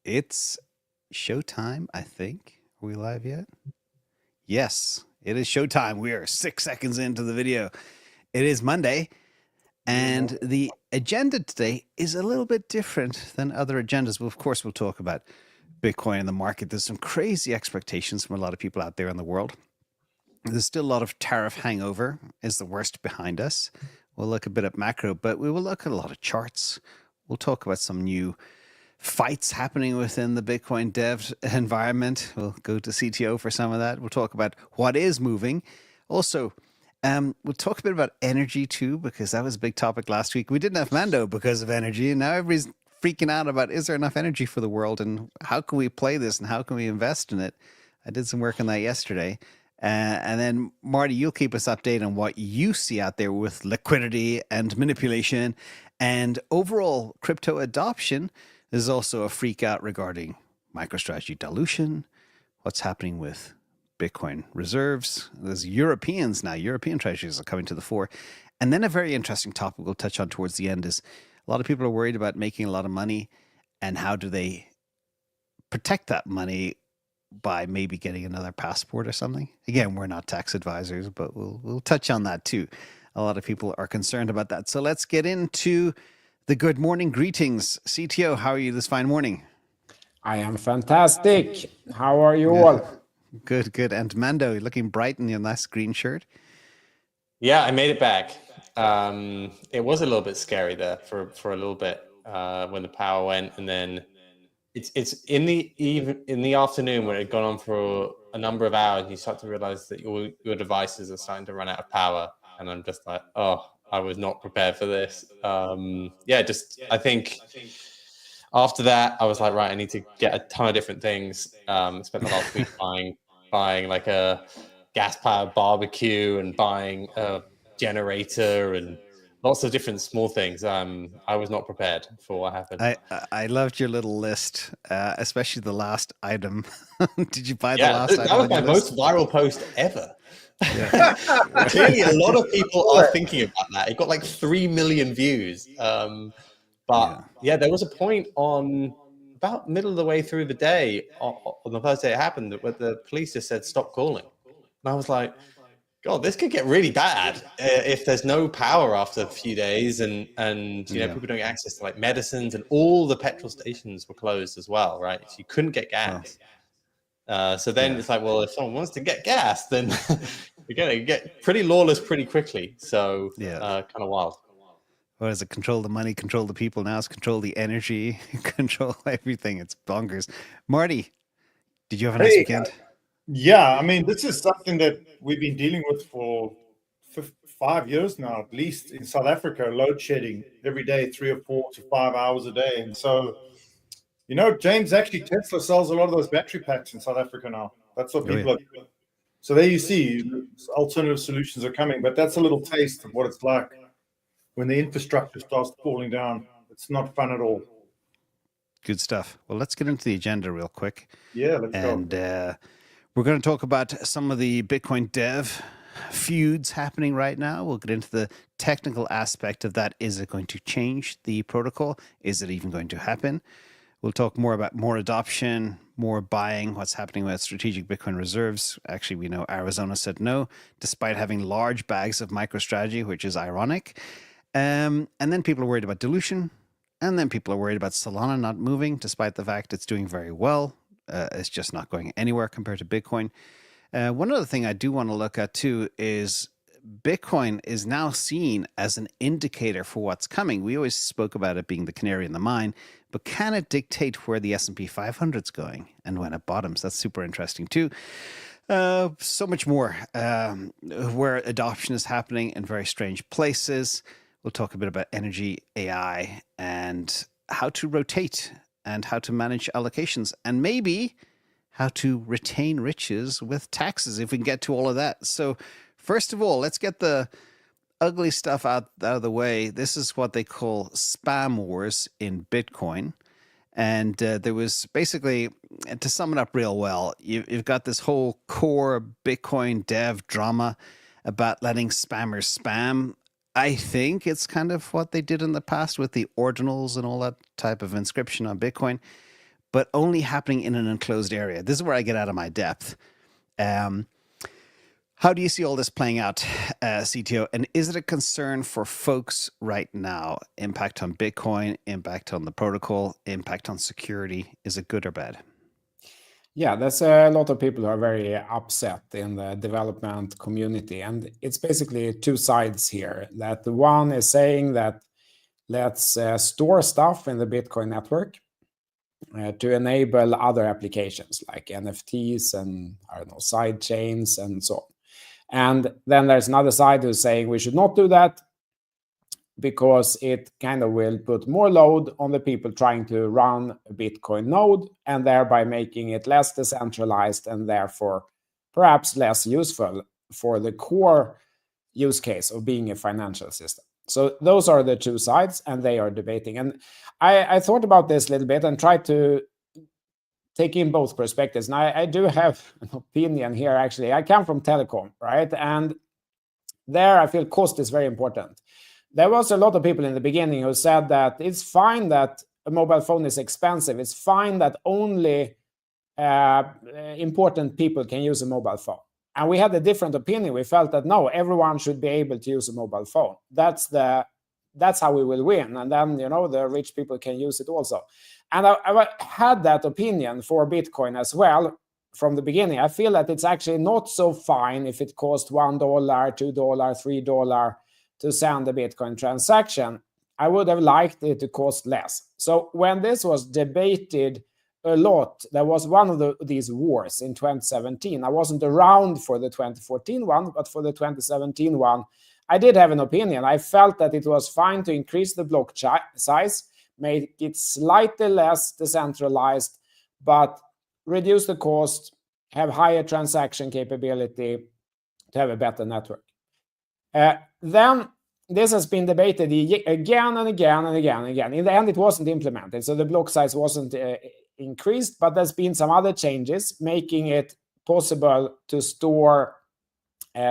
It's showtime, I think. Are we live yet? Yes, it is showtime. We are 6 seconds into the video. It is Monday, and the agenda today is a little bit different than other agendas. Well, of course, we'll talk about Bitcoin and the market. There's some crazy expectations from a lot of people out there in the world. There's still a lot of tariff hangover. Is the worst behind us? We'll look a bit at macro, but we will look at a lot of charts. We'll talk about some new fights happening within the Bitcoin dev environment. We'll go to CTO for some of that. We'll talk about what is moving. Also, we'll talk a bit about energy too, because that was a big topic last week. We didn't have Mando because of energy, and now everybody's freaking out about, is there enough energy for the world, and how can we play this, and how can we invest in it? I did some work on that yesterday. And then, Marty, you'll keep us updated on what you see out there with liquidity and manipulation and overall crypto adoption. There's also a freak out regarding MicroStrategy dilution, what's happening with Bitcoin reserves. There's Europeans now, European treasuries are coming to the fore. And then a very interesting topic we'll touch on towards the end is a lot of people are worried about making a lot of money, and how do they protect that money by maybe getting another passport or something. Again, we're not tax advisors, but we'll touch on that too. A lot of people are concerned about that. So let's get into the good morning greetings. CTO, how are you this fine morning? I am fantastic. How are you all? Good, good. And Mando, you're looking bright in your nice green shirt. Yeah, I made it back. It was a little bit scary there for a little bit when the power went, and then it's in the afternoon when it had gone on for a number of hours, you start to realize that your devices are starting to run out of power, and I'm just like, oh, I was not prepared for this. I think after that I was like, right, I need to get a ton of different things. Spent the last week buying like a gas powered barbecue and buying a generator and lots of different small things. I was not prepared for what happened. I loved your little list, especially the last item. Did you buy the last item? That was my most viral post ever. Yeah. Clearly, a lot of people are thinking about that. It got like 3 million views. There was a point on about middle of the way through the day, on the first day it happened, where the police just said, stop calling. And I was like, God, this could get really bad if there's no power after a few days, and people don't get access to like medicines, and all the petrol stations were closed as well, right? So you couldn't get gas. So then it's like, well, if someone wants to get gas, then you're gonna get pretty lawless pretty quickly. So kind of wild. What is it? Control the money, control the people. Now it's control the energy, control everything. It's bonkers. Marty, did you have a nice weekend? Yeah, I mean, this is something that we've been dealing with for 5 years now, at least in South Africa, load shedding every day, 3 or 4 to 5 hours a day. And so, James, actually Tesla sells a lot of those battery packs in South Africa now. That's what people are doing. So there you see, alternative solutions are coming, but that's a little taste of what it's like when the infrastructure starts falling down. It's not fun at all. Good stuff. Well, let's get into the agenda real quick. Yeah, let's go. We're going to talk about some of the Bitcoin dev feuds happening right now. We'll get into the technical aspect of that. Is it going to change the protocol? Is it even going to happen? We'll talk more about more adoption, more buying, what's happening with strategic Bitcoin reserves. Actually, we know Arizona said no, despite having large bags of MicroStrategy, which is ironic. And then people are worried about dilution. And then people are worried about Solana not moving, despite the fact it's doing very well. It's just not going anywhere compared to Bitcoin. One other thing I do want to look at too is Bitcoin is now seen as an indicator for what's coming. We always spoke about it being the canary in the mine, but can it dictate where the S&P 500 is going and when it bottoms? That's super interesting too. So much more where adoption is happening in very strange places. We'll talk a bit about energy, AI, and how to rotate and how to manage allocations, and maybe how to retain riches with taxes, if we can get to all of that. So first of all, let's get the ugly stuff out of the way. This is what they call spam wars in Bitcoin. And there was basically, to sum it up real well, you've got this whole core Bitcoin dev drama about letting spammers spam. I think it's kind of what they did in the past with the ordinals and all that type of inscription on Bitcoin. but only happening in an enclosed area. This is where I get out of my depth. How do you see all this playing out, CTO? And is it a concern for folks right now? Impact on Bitcoin, impact on the protocol, impact on security. Is it good or bad? Yeah, there's a lot of people who are very upset in the development community. And it's basically two sides here. That the one is saying that let's store stuff in the Bitcoin network to enable other applications like NFTs and, I don't know, side chains and so on. And then there's another side who's saying we should not do that because it kind of will put more load on the people trying to run a Bitcoin node and thereby making it less decentralized and therefore perhaps less useful for the core use case of being a financial system. So those are the two sides and they are debating. And I thought about this a little bit and tried to take in both perspectives. And I do have an opinion here, actually. I come from telecom, right? And there I feel cost is very important. There was a lot of people in the beginning who said that it's fine that a mobile phone is expensive. It's fine that only important people can use a mobile phone. And we had a different opinion. We felt that no, everyone should be able to use a mobile phone. That's how we will win. And then, the rich people can use it also. And I had that opinion for Bitcoin as well from the beginning. I feel that it's actually not so fine if it costs $1, $2, $3 to send a Bitcoin transaction. I would have liked it to cost less. So when this was debated a lot, there was one of these wars in 2017. I wasn't around for the 2014 one, but for the 2017 one, I did have an opinion. I felt that it was fine to increase the block size, make it slightly less decentralized, but reduce the cost, have higher transaction capability to have a better network. Then this has been debated again and again and again and again. In the end, it wasn't implemented, so the block size wasn't increased, but there's been some other changes making it possible to store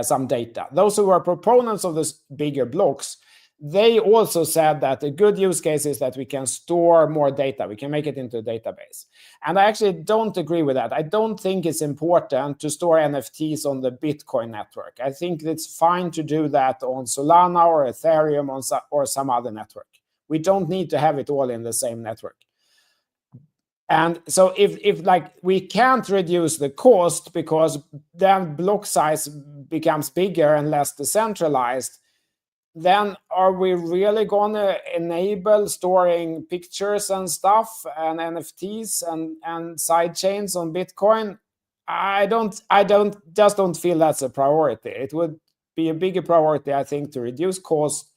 some data. Those who were proponents of this bigger blocks, they also said that a good use case is that we can store more data. We can make it into a database. And I actually don't agree with that. I don't think it's important to store NFTs on the Bitcoin network. I think it's fine to do that on Solana or Ethereum or some other network. We don't need to have it all in the same network. And so if like we can't reduce the cost because then block size becomes bigger and less decentralized, then are we really going to enable storing pictures and stuff and NFTs and side chains on Bitcoin? I just don't feel that's a priority. It would be a bigger priority, I think, to reduce cost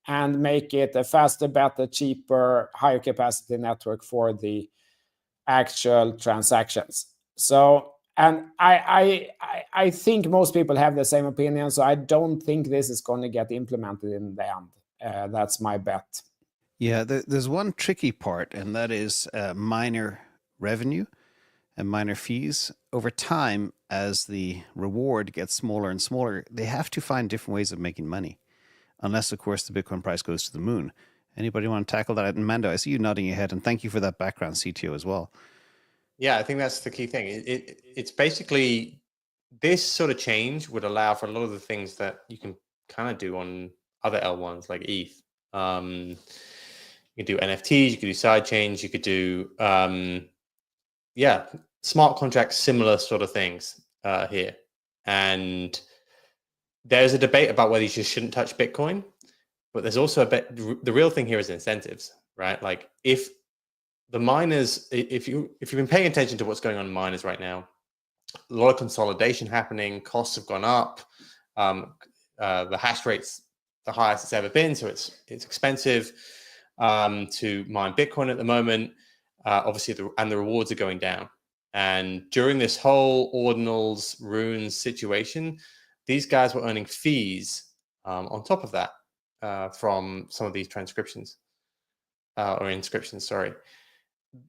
and make it a faster, better, cheaper, higher capacity network for the actual transactions. So, and I think most people have the same opinion, so I don't think this is going to get implemented in the end. That's my bet. Yeah, there's one tricky part, and that is miner revenue and miner fees. Over time, as the reward gets smaller and smaller, they have to find different ways of making money, unless, of course, the Bitcoin price goes to the moon. Anybody want to tackle that? And Mando, I see you nodding your head, and thank you for that background, CTO, as well. Yeah, I think that's the key thing. It's basically this sort of change would allow for a lot of the things that you can kind of do on other L1s like ETH. You could do NFTs, you could do side chains, you could do smart contracts, similar sort of things here. And there's a debate about whether you just shouldn't touch Bitcoin, but there's also the real thing here is incentives, right? Like if the miners, if you've been paying attention to what's going on in miners right now, a lot of consolidation happening, costs have gone up, the hash rate's the highest it's ever been, so it's expensive to mine Bitcoin at the moment. Obviously, the rewards are going down. And during this whole ordinals, runes situation, these guys were earning fees on top of that from some of these transcriptions or inscriptions, sorry.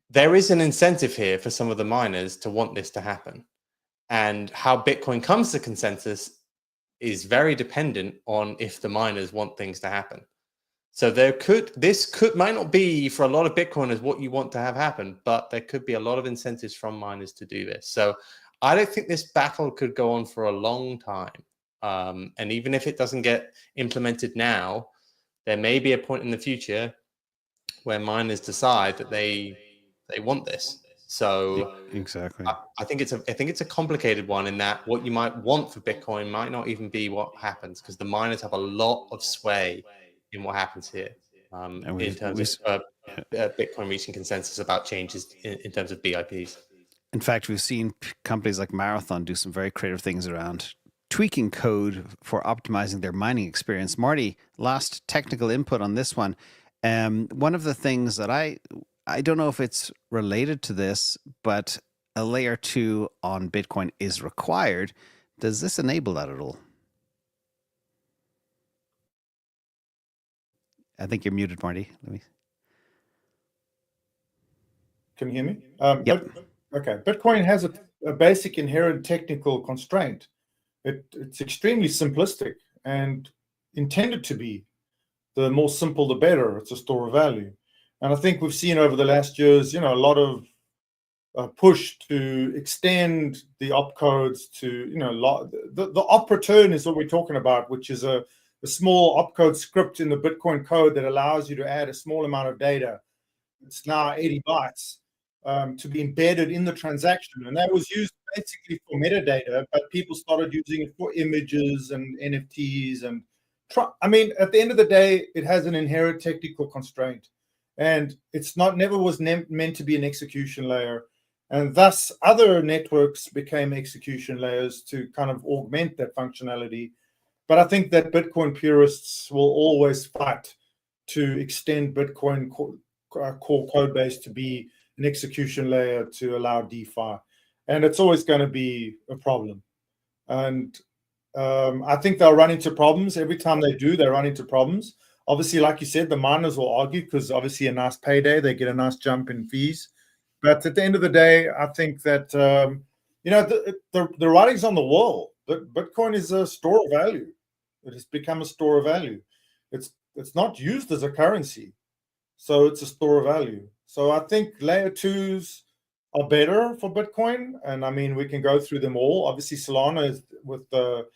There is an incentive here for some of the miners to want this to happen. And how Bitcoin comes to consensus is very dependent on if the miners want things to happen. So might not be for a lot of Bitcoiners what you want to have happen, but there could be a lot of incentives from miners to do this. So I don't think this battle could go on for a long time. And even if it doesn't get implemented now, there may be a point in the future where miners decide that they want this. So exactly. I think it's a complicated one in that what you might want for Bitcoin might not even be what happens, because the miners have a lot of sway in what happens here in terms of Bitcoin reaching consensus about changes in terms of BIPs. In fact, we've seen companies like Marathon do some very creative things around tweaking code for optimizing their mining experience. Marty, last technical input on this one. One of the things that I don't know if it's related to this, but a layer 2 on Bitcoin is required. Does this enable that at all? I think you're muted, Marty. Can you hear me? Yep. Okay. Bitcoin has a basic inherent technical constraint. It's extremely simplistic and intended to be. The more simple, the better. It's a store of value. And I think we've seen over the last years, a lot of push to extend the opcodes to, the op return is what we're talking about, which is a small opcode script in the Bitcoin code that allows you to add a small amount of data. It's now 80 bytes to be embedded in the transaction. And that was used basically for metadata, but people started using it for images and NFTs. And at the end of the day, it has an inherent technical constraint. And it's never was meant to be an execution layer. And thus, other networks became execution layers to kind of augment that functionality. But I think that Bitcoin purists will always fight to extend Bitcoin core code base to be an execution layer to allow DeFi. And it's always going to be a problem. And I think they'll run into problems. Every time they do, they run into problems. Obviously, like you said, the miners will argue because obviously a nice payday, they get a nice jump in fees. But at the end of the day, I think that, the writing's on the wall. Bitcoin is a store of value. It has become a store of value. It's not used as a currency. So it's a store of value. So I think layer 2s are better for Bitcoin. And I mean, we can go through them all. Obviously, Solana is with the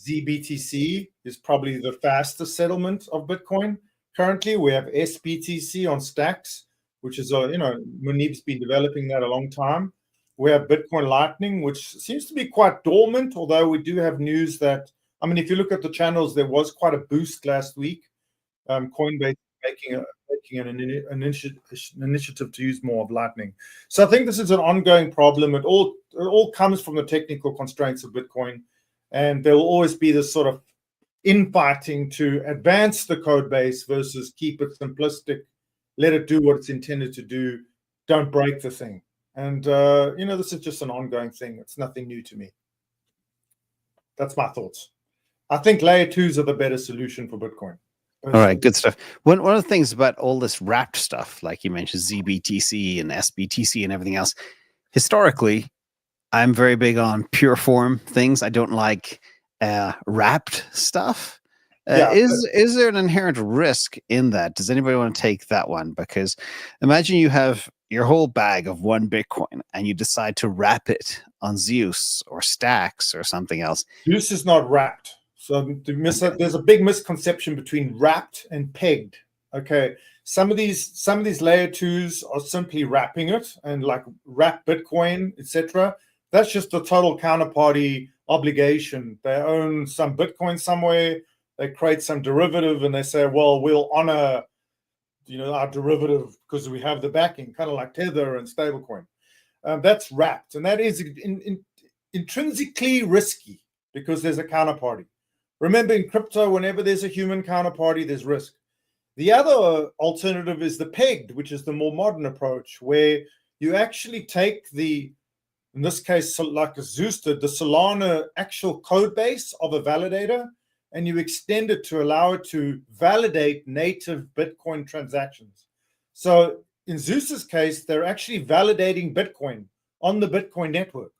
ZBTC is probably the fastest settlement of Bitcoin. Currently, we have SBTC on Stacks, which is Munib's been developing that a long time. We have Bitcoin Lightning, which seems to be quite dormant, although we do have news that, if you look at the channels, there was quite a boost last week. Coinbase making an initiative to use more of Lightning. So I think this is an ongoing problem. It all comes from the technical constraints of Bitcoin. And there will always be this sort of infighting to advance the code base versus keep it simplistic, let it do what it's intended to do, don't break the thing. And, this is just an ongoing thing. It's nothing new to me. That's my thoughts. I think layer 2s are the better solution for Bitcoin. All right, good stuff. One of the things about all this wrapped stuff, like you mentioned, ZBTC and SBTC and everything else, historically, I'm very big on pure form things. I don't like wrapped stuff. Is there an inherent risk in that? Does anybody want to take that one? Because imagine you have your whole bag of one Bitcoin and you decide to wrap it on Zeus or Stacks or something else. Zeus is not wrapped. So there's a big misconception between wrapped and pegged. Okay. Some of these layer 2s are simply wrapping it and like wrap Bitcoin, etc. That's just the total counterparty obligation. They own some Bitcoin somewhere, they create some derivative, and they say, well, we'll honor, our derivative because we have the backing, kind of like Tether and stablecoin. That's wrapped, and that is intrinsically risky because there's a counterparty. Remember, in crypto, whenever there's a human counterparty, there's risk. The other alternative is the pegged, which is the more modern approach, where you actually take in this case, like a Zeus did, the Solana actual code base of a validator, and you extend it to allow it to validate native Bitcoin transactions. So in Zeus's case, they're actually validating Bitcoin on the Bitcoin network.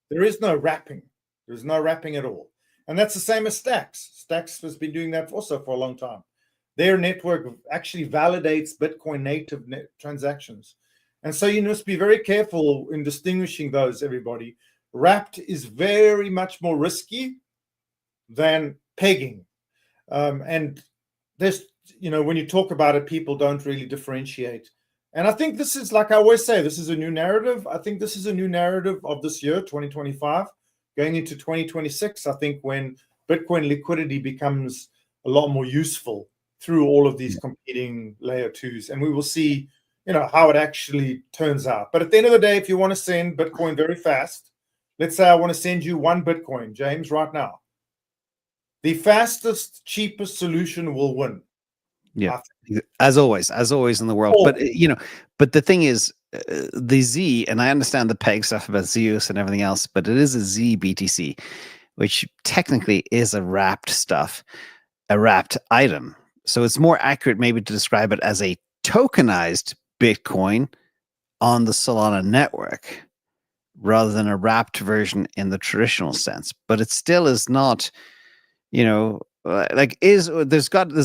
There is no wrapping. There's no wrapping at all. And that's the same as Stacks. Stacks has been doing that also for a long time. their network actually validates Bitcoin native transactions. And so you must be very careful in distinguishing those, everybody. Wrapped is very much more risky than pegging. And there's, when you talk about it, people don't really differentiate. And I think this is, like I always say, this is a new narrative. I think this is a new narrative of this year, 2025, going into 2026. I think when Bitcoin liquidity becomes a lot more useful through all of these competing layer twos, and we will see, how it actually turns out. But at the end of the day, if you want to send Bitcoin very fast, let's say I want to send you 1 Bitcoin, James, right now. The fastest, cheapest solution will win. Yeah, as always in the world. But but the thing is, the Z, and I understand the peg stuff about Zeus and everything else, but it is a Z BTC, which technically is a wrapped item. So it's more accurate maybe to describe it as a tokenized Bitcoin on the Solana network, rather than a wrapped version in the traditional sense. But it still is not, there's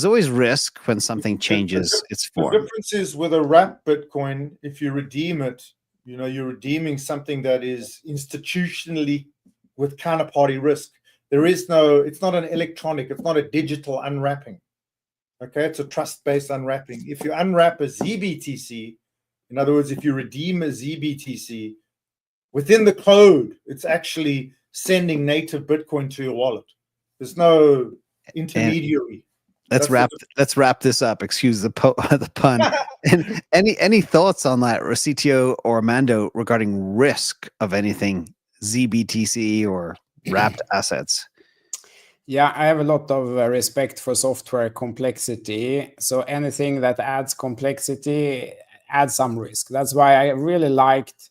always risk when something changes its form. The difference is with a wrapped Bitcoin, if you redeem it, you're redeeming something that is institutionally with counterparty risk. It's not an electronic, it's not a digital unwrapping. Okay, it's a trust-based unwrapping. If you unwrap a ZBTC, in other words, if you redeem a ZBTC, within the code, it's actually sending native Bitcoin to your wallet. There's no intermediary. Let's wrap this up. Excuse the pun. And any thoughts on that, or CTO or Mando, regarding risk of anything ZBTC or wrapped assets? Yeah, I have a lot of respect for software complexity. So anything that adds complexity adds some risk. That's why I really liked,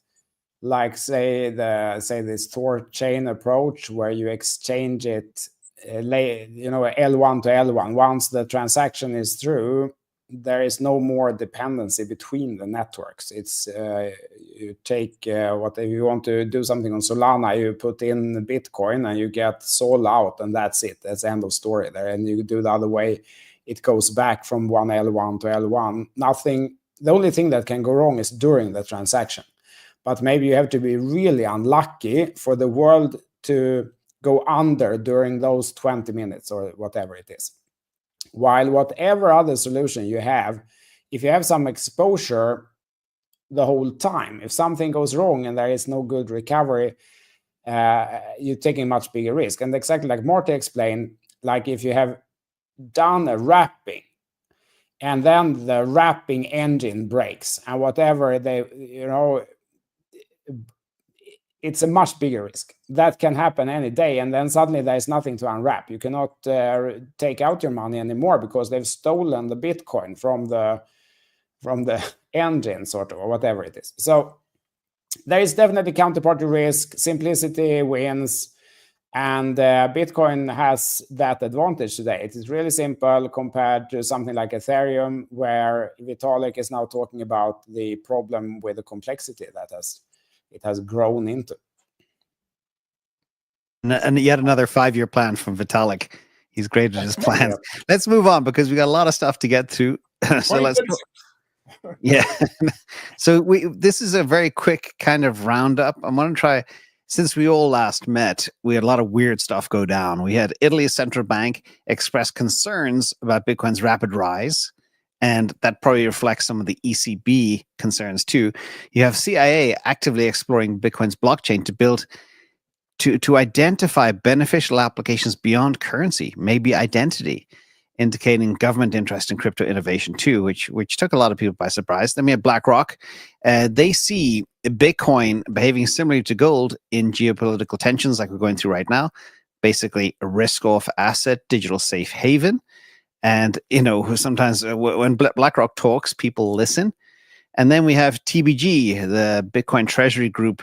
say this Thor chain approach, where you exchange it, L1 to L1. Once the transaction is through, there is no more dependency between the networks. It's you take if you want to do something on Solana, you put in Bitcoin and you get Sol out, and that's it. That's the end of story there. And you do the other way, it goes back from one L1 to L1. Nothing. The only thing that can go wrong is during the transaction. But maybe you have to be really unlucky for the world to go under during those 20 minutes or whatever it is. While whatever other solution you have, if you have some exposure the whole time, if something goes wrong and there is no good recovery, you're taking much bigger risk. And exactly like Marty explained, like if you have done a wrapping and then the wrapping engine breaks and whatever it's a much bigger risk. That can happen any day, and then suddenly there's nothing to unwrap. You cannot take out your money anymore because they've stolen the Bitcoin from the engine, sort of, or whatever it is. So there is definitely counterparty risk. Simplicity wins, and Bitcoin has that advantage today. It is really simple compared to something like Ethereum, where Vitalik is now talking about the problem with the complexity that it has grown into. And yet another 5-year plan from Vitalik. He's great at his plans. Yeah. Let's move on because we got a lot of stuff to get through. So let's go. Yeah. So this is a very quick kind of roundup. I'm going to try, since we all last met, we had a lot of weird stuff go down. We had Italy's central bank express concerns about Bitcoin's rapid rise. And that probably reflects some of the ECB concerns too. You have CIA actively exploring Bitcoin's blockchain to build, to identify beneficial applications beyond currency, maybe identity, indicating government interest in crypto innovation too, which took a lot of people by surprise. Then we have BlackRock. They see Bitcoin behaving similarly to gold in geopolitical tensions like we're going through right now. Basically, a risk-off asset, digital safe haven. And, sometimes when BlackRock talks, people listen. And then we have TBG, the Bitcoin Treasury Group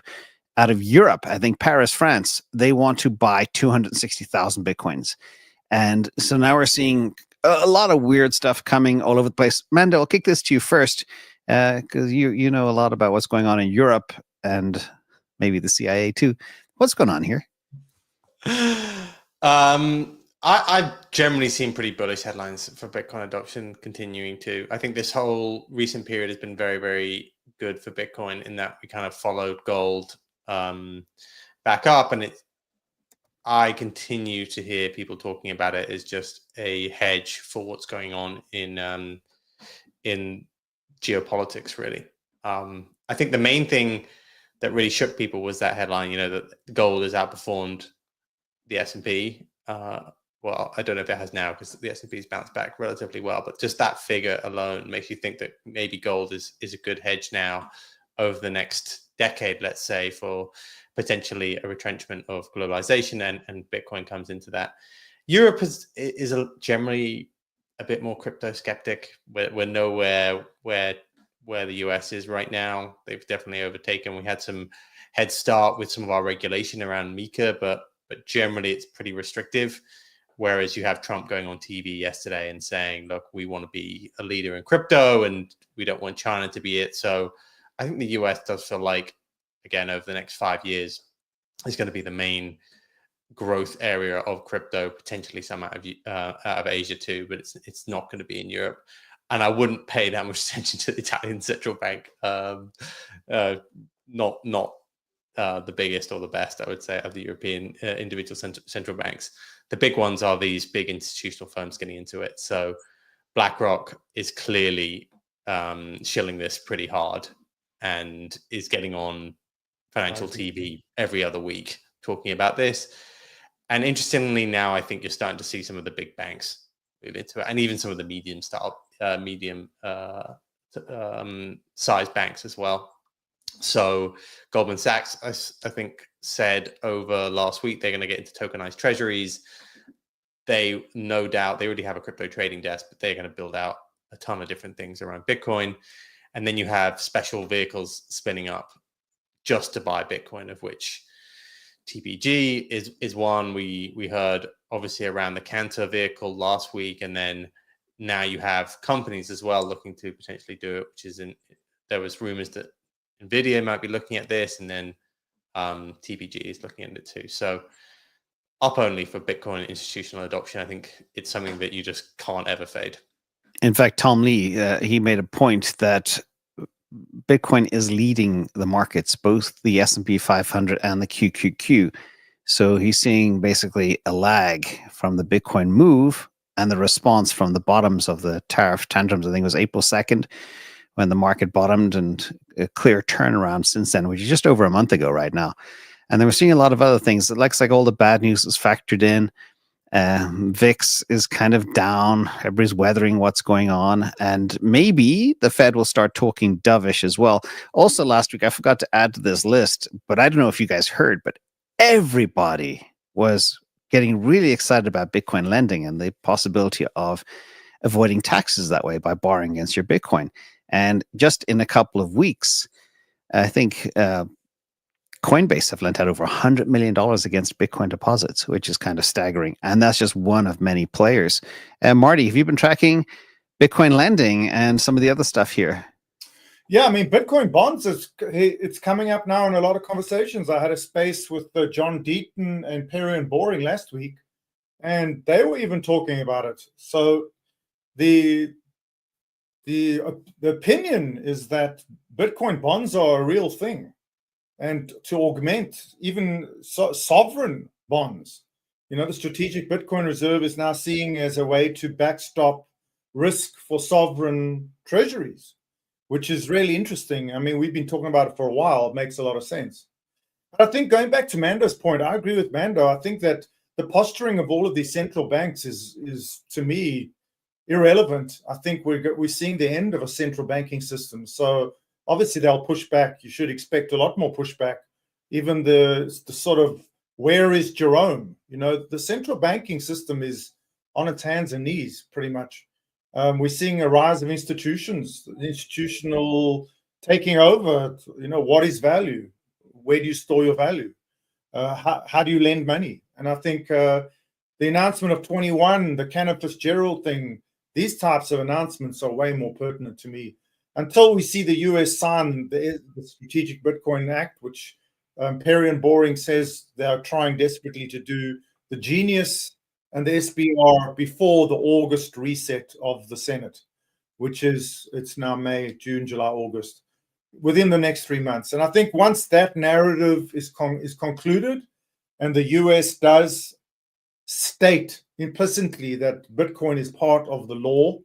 out of Europe, I think Paris, France. They want to buy 260,000 Bitcoins. And so now we're seeing a lot of weird stuff coming all over the place. Mando, I'll kick this to you first, because you know a lot about what's going on in Europe and maybe the CIA too. What's going on here? I've generally seen pretty bullish headlines for Bitcoin adoption continuing to. I think this whole recent period has been very, very good for Bitcoin in that we kind of followed gold back up, and I continue to hear people talking about it as just a hedge for what's going on in geopolitics. Really, I think the main thing that really shook people was that headline. That gold has outperformed the S&P. Well, I don't know if it has now because the S&P's bounced back relatively well, but just that figure alone makes you think that maybe gold is a good hedge now over the next decade, let's say, for potentially a retrenchment of globalization, and Bitcoin comes into that. Europe is generally a bit more crypto skeptic. We're nowhere where the US is right now. They've definitely overtaken. We had some head start with some of our regulation around MiCA, but generally it's pretty restrictive. Whereas you have Trump going on TV yesterday and saying, look, we want to be a leader in crypto and we don't want China to be it. So I think the US does feel like, again, over the next 5 years, is going to be the main growth area of crypto, potentially some out of Asia too, but it's not going to be in Europe. And I wouldn't pay that much attention to the Italian central bank. Not the biggest or the best, I would say, of the European individual central banks. The big ones are these big institutional firms getting into it. So BlackRock is clearly shilling this pretty hard and is getting on financial TV every other week talking about this. And interestingly, now I think you're starting to see some of the big banks move into it, and even some of the medium sized banks as well. So Goldman Sachs, I think, said over last week they're going to get into tokenized treasuries. They no doubt, they already have a crypto trading desk, but they're going to build out a ton of different things around Bitcoin. And then you have special vehicles spinning up just to buy Bitcoin, of which TPG is one. We heard obviously around the Cantor vehicle last week, and then now you have companies as well looking to potentially do it, which is there was rumors that NVIDIA might be looking at this, and then TPG is looking at it too. So up only for Bitcoin institutional adoption. I think it's something that you just can't ever fade. In fact, Tom Lee, he made a point that Bitcoin is leading the markets, both the S&P 500 and the QQQ. So he's seeing basically a lag from the Bitcoin move and the response from the bottoms of the tariff tantrums. I think it was April 2nd when the market bottomed, and a clear turnaround since then, which is just over a month ago right now. And then we're seeing a lot of other things. It looks like all the bad news is factored in. VIX is kind of down. Everybody's weathering what's going on. And maybe the Fed will start talking dovish as well. Also, last week, I forgot to add to this list, but I don't know if you guys heard, but everybody was getting really excited about Bitcoin lending and the possibility of avoiding taxes that way by borrowing against your Bitcoin. And just in a couple of weeks, I think Coinbase have lent out over $100 million against Bitcoin deposits, which is kind of staggering. And that's just one of many players. Marty, have you been tracking Bitcoin lending and some of the other stuff here? Yeah, I mean, Bitcoin bonds, it's coming up now in a lot of conversations. I had a space with John Deaton and Perry and Boring last week, and they were even talking about it. So the opinion is that Bitcoin bonds are a real thing, and to augment even sovereign bonds. The Strategic Bitcoin Reserve is now seeing as a way to backstop risk for sovereign treasuries, which is really interesting. I mean, we've been talking about it for a while. It makes a lot of sense. But I think going back to Mando's point, I agree with Mando. I think that the posturing of all of these central banks is to me, irrelevant. I think we're seeing the end of a central banking system. So obviously they'll push back. You should expect a lot more pushback. Even the sort of, where is Jerome? The central banking system is on its hands and knees pretty much. We're seeing a rise of institutions, institutional taking over. What is value? Where do you store your value? How do you lend money? And I think the announcement of 21, the Cantor Fitzgerald thing, these types of announcements are way more pertinent to me. Until we see the US sign the Strategic Bitcoin Act, which Perry and Boring says they are trying desperately to do, the genius and the SBR before the August reset of the Senate, which is, it's now May, June, July, August, within the next 3 months. And I think once that narrative is concluded, and the US does state implicitly that Bitcoin is part of the law,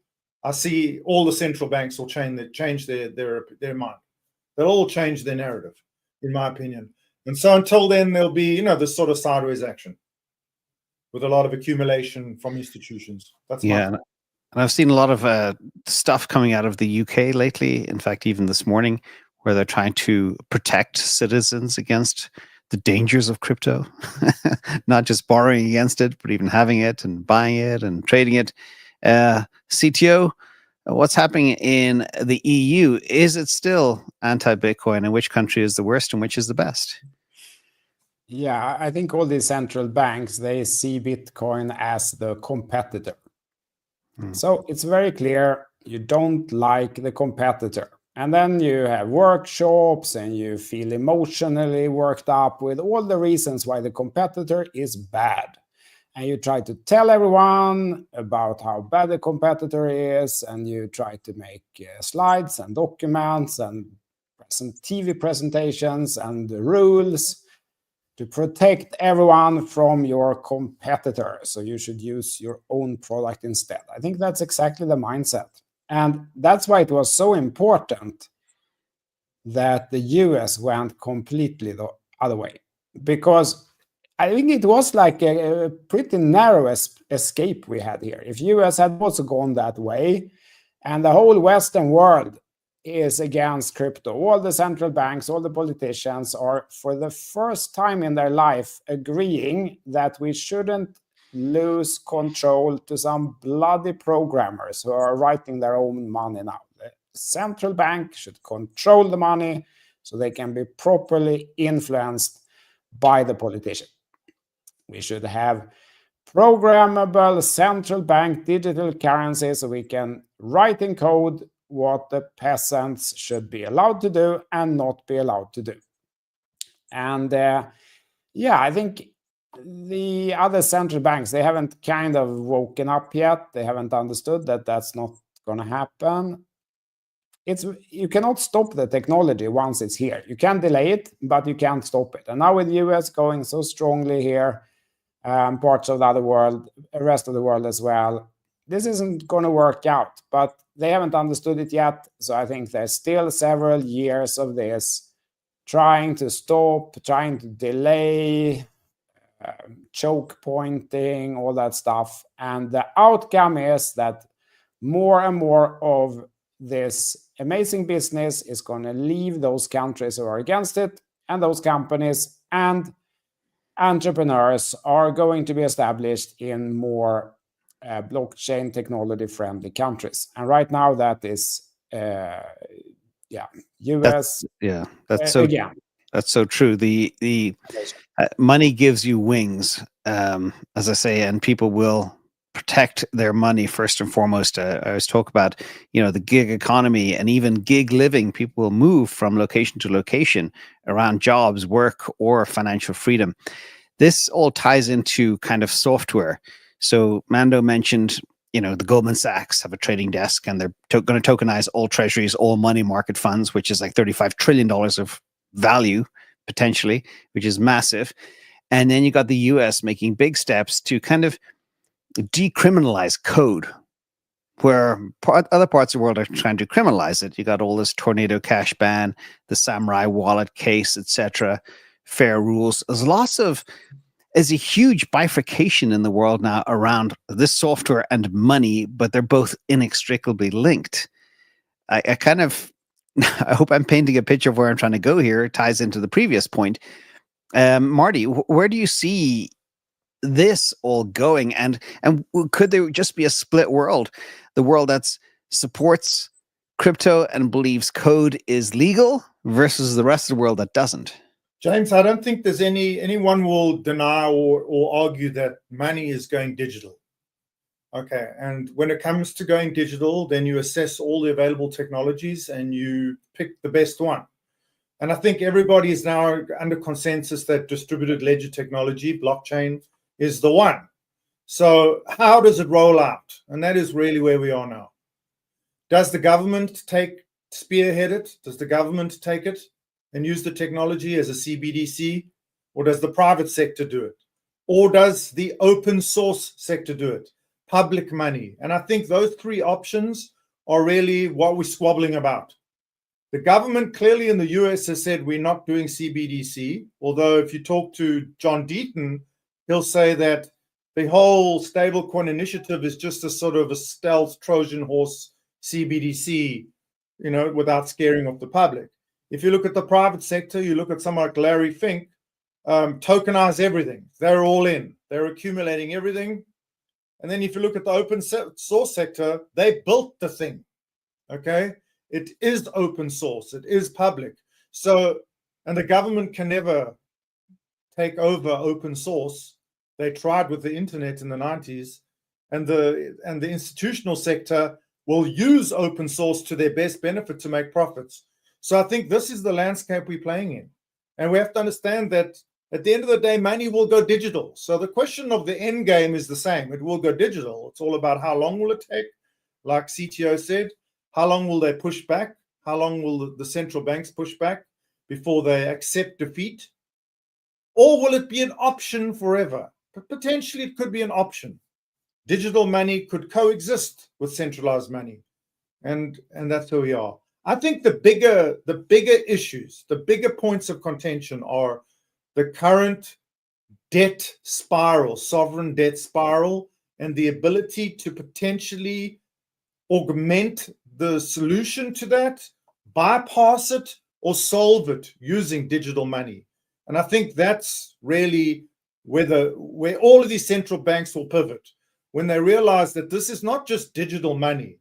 I see all the central banks will change their mind. They'll all change their narrative, in my opinion. And so until then, there'll be, this sort of sideways action with a lot of accumulation from institutions. That's yeah. And I've seen a lot of stuff coming out of the UK lately. In fact, even this morning, where they're trying to protect citizens against the dangers of crypto, not just borrowing against it, but even having it and buying it and trading it. CTO, what's happening in the EU? Is it still anti-Bitcoin, and which country is the worst and which is the best? Yeah, I think all these central banks, they see Bitcoin as the competitor. So it's very clear you don't like the competitor. And then you have workshops and you feel emotionally worked up with all the reasons why the competitor is bad. And you try to tell everyone about how bad the competitor is, and you try to make slides and documents and TV presentations and rules to protect everyone from your competitor. So you should use your own product instead. I think that's exactly the mindset. And that's why it was so important that the US went completely the other way. Because I think it was like a pretty narrow escape we had here. If US had also gone that way, and the whole Western world is against crypto, all the central banks, all the politicians are, for the first time in their life, agreeing that we shouldn't lose control to some bloody programmers who are writing their own money now. The central bank should control the money so they can be properly influenced by the politician. We should have programmable central bank digital currency so we can write in code what the peasants should be allowed to do and not be allowed to do. And I think the other central banks, they haven't kind of woken up yet. They haven't understood that that's not going to happen. You cannot stop the technology once it's here. You can delay it, but you can't stop it. And now with the US going so strongly here, parts of the other world, the rest of the world as well, this isn't going to work out, but they haven't understood it yet. So I think there's still several years of this trying to stop, trying to delay, choke pointing, all that stuff. And the outcome is that more and more of this amazing business is going to leave those countries who are against it, and those companies and entrepreneurs are going to be established in more blockchain technology friendly countries. And right now that is US. That's so again. That's so true. The money gives you wings, as I say, and people will protect their money first and foremost. I always talk about, the gig economy and even gig living. People will move from location to location around jobs, work, or financial freedom. This all ties into kind of software. So Mando mentioned, the Goldman Sachs have a trading desk, and they're going to tokenize all treasuries, all money market funds, which is like $35 trillion of value potentially, which is massive. And then you got the US making big steps to kind of decriminalize code, where other parts of the world are trying to criminalize it. You got all this Tornado Cash ban, the Samurai wallet case, etc. Fair rules. There's a huge bifurcation in the world now around this software and money, but they're both inextricably linked. I hope I'm painting a picture of where I'm trying to go here. It ties into the previous point. Marty, where do you see this all going? And could there just be a split world? The world that supports crypto and believes code is legal versus the rest of the world that doesn't? James, I don't think there's anyone will deny or argue that money is going digital. Okay, and when it comes to going digital, then you assess all the available technologies and you pick the best one. And I think everybody is now under consensus that distributed ledger technology, blockchain, is the one. So how does it roll out? And that is really where we are now. Does the government spearhead it? Does the government take it and use the technology as a CBDC? Or does the private sector do it? Or does the open source sector do it? Public money. And I think those three options are really what we're squabbling about. The government clearly in the US has said we're not doing CBDC, although if you talk to John Deaton, he'll say that the whole stablecoin initiative is just a sort of a stealth Trojan horse CBDC, without scaring off the public. If you look at the private sector, you look at someone like Larry Fink, tokenize everything. They're all in. They're accumulating everything. And then if you look at the open source sector, they built the thing. Okay? It is open source. It is public. So, and the government can never take over open source. They tried with the internet in the 90s, and the institutional sector will use open source to their best benefit to make profits. So I think this is the landscape we're playing in. And we have to understand that at the end of the day, money will go digital. So the question of the end game is the same. It will go digital. It's all about how long will it take? Like CTO said, how long will they push back? How long will the central banks push back before they accept defeat? Or will it be an option forever? But potentially it could be an option. Digital money could coexist with centralized money. And that's who we are. I think the bigger issues, the bigger points of contention are the current debt spiral, sovereign debt spiral, and the ability to potentially augment the solution to that, bypass it, or solve it using digital money. And I think that's really where all of these central banks will pivot, when they realize that this is not just digital money.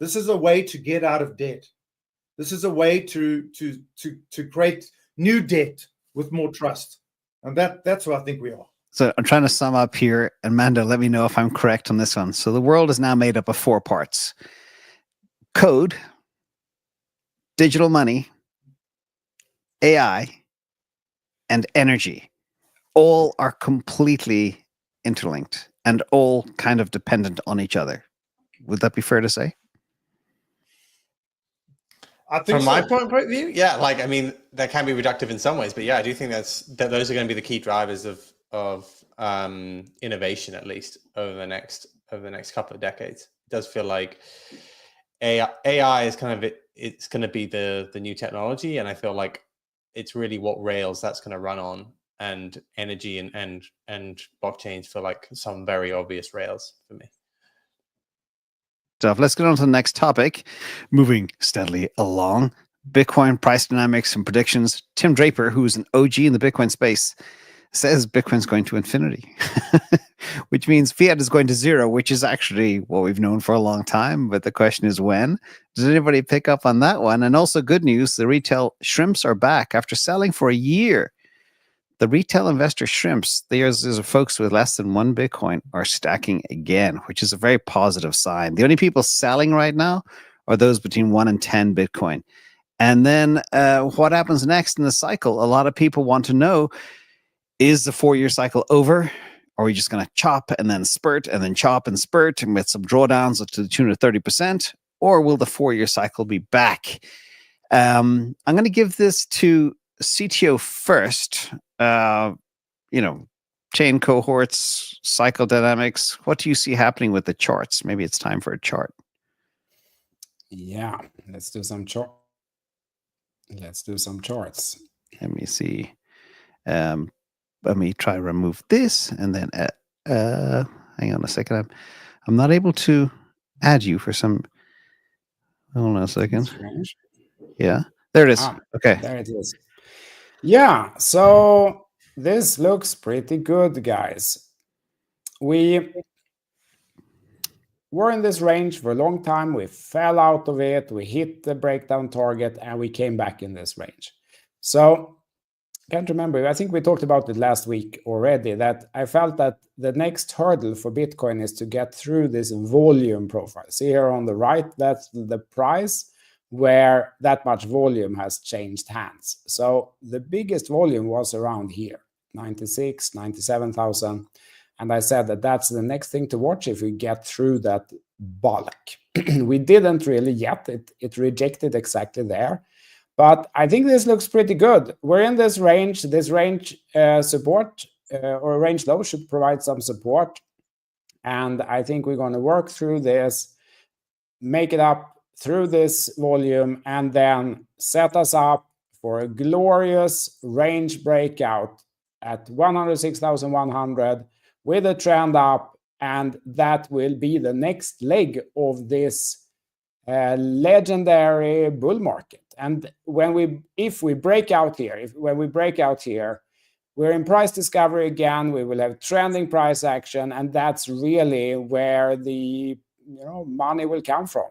This is a way to get out of debt. This is a way to create new debt with more trust. And that's what I think we are. So I'm trying to sum up here, and Mando, let me know if I'm correct on this one. So the world is now made up of 4 parts: code, digital money, AI, and energy. All are completely interlinked and all kind of dependent on each other. Would that be fair to say? I think From so. my point of view, yeah, like, I mean, that can be reductive in some ways, but yeah, I do think that those are going to be the key drivers of innovation, at least over the next couple of decades. It does feel like AI is kind of it's going to be the new technology, and I feel like it's really what rails that's going to run on, and energy and blockchains feel like some very obvious rails for me. Stuff. Let's get on to the next topic. Moving steadily along. Bitcoin price dynamics and predictions. Tim Draper, who's an OG in the Bitcoin space, says Bitcoin's going to infinity, which means fiat is going to zero, which is actually what we've known for a long time. But the question is when. Does anybody pick up on that one? And also good news, the retail shrimps are back after selling for a year. The retail investor shrimps, there's folks with less than 1 Bitcoin, are stacking again, which is a very positive sign. The only people selling right now are those between 1 and 10 Bitcoin. And then what happens next in the cycle? A lot of people want to know, is the 4-year cycle over? Or are we just going to chop and then spurt and then chop and spurt and with some drawdowns to the tune of 30%? Or will the 4-year cycle be back? I'm going to give this to CTO first. Chain cohorts, cycle dynamics. What do you see happening with the charts? Maybe it's time for a chart. Yeah, let's do some charts. Let me see. Let me try to remove this, and then hang on a second. I'm not able to add you for some. Hold on a second. Strange. Yeah, there it is. Okay, there it is. Yeah, so this looks pretty good, guys. We were in this range for a long time. We fell out of it. We hit the breakdown target, and we came back in this range. So I can't remember. I think we talked about it last week already, that I felt that the next hurdle for Bitcoin is to get through this volume profile. See here on the right, that's the price where that much volume has changed hands. So the biggest volume was around here, 96, 97,000. And I said that that's the next thing to watch if we get through that bulk. We didn't really yet. It rejected exactly there. But I think this looks pretty good. We're in this range. This range support or range low should provide some support. And I think we're going to work through this, make it up through this volume, and then set us up for a glorious range breakout at 106,100 with a trend up. And that will be the next leg of this legendary bull market. And if we break out here, we're in price discovery again. We will have trending price action, and that's really where the money will come from.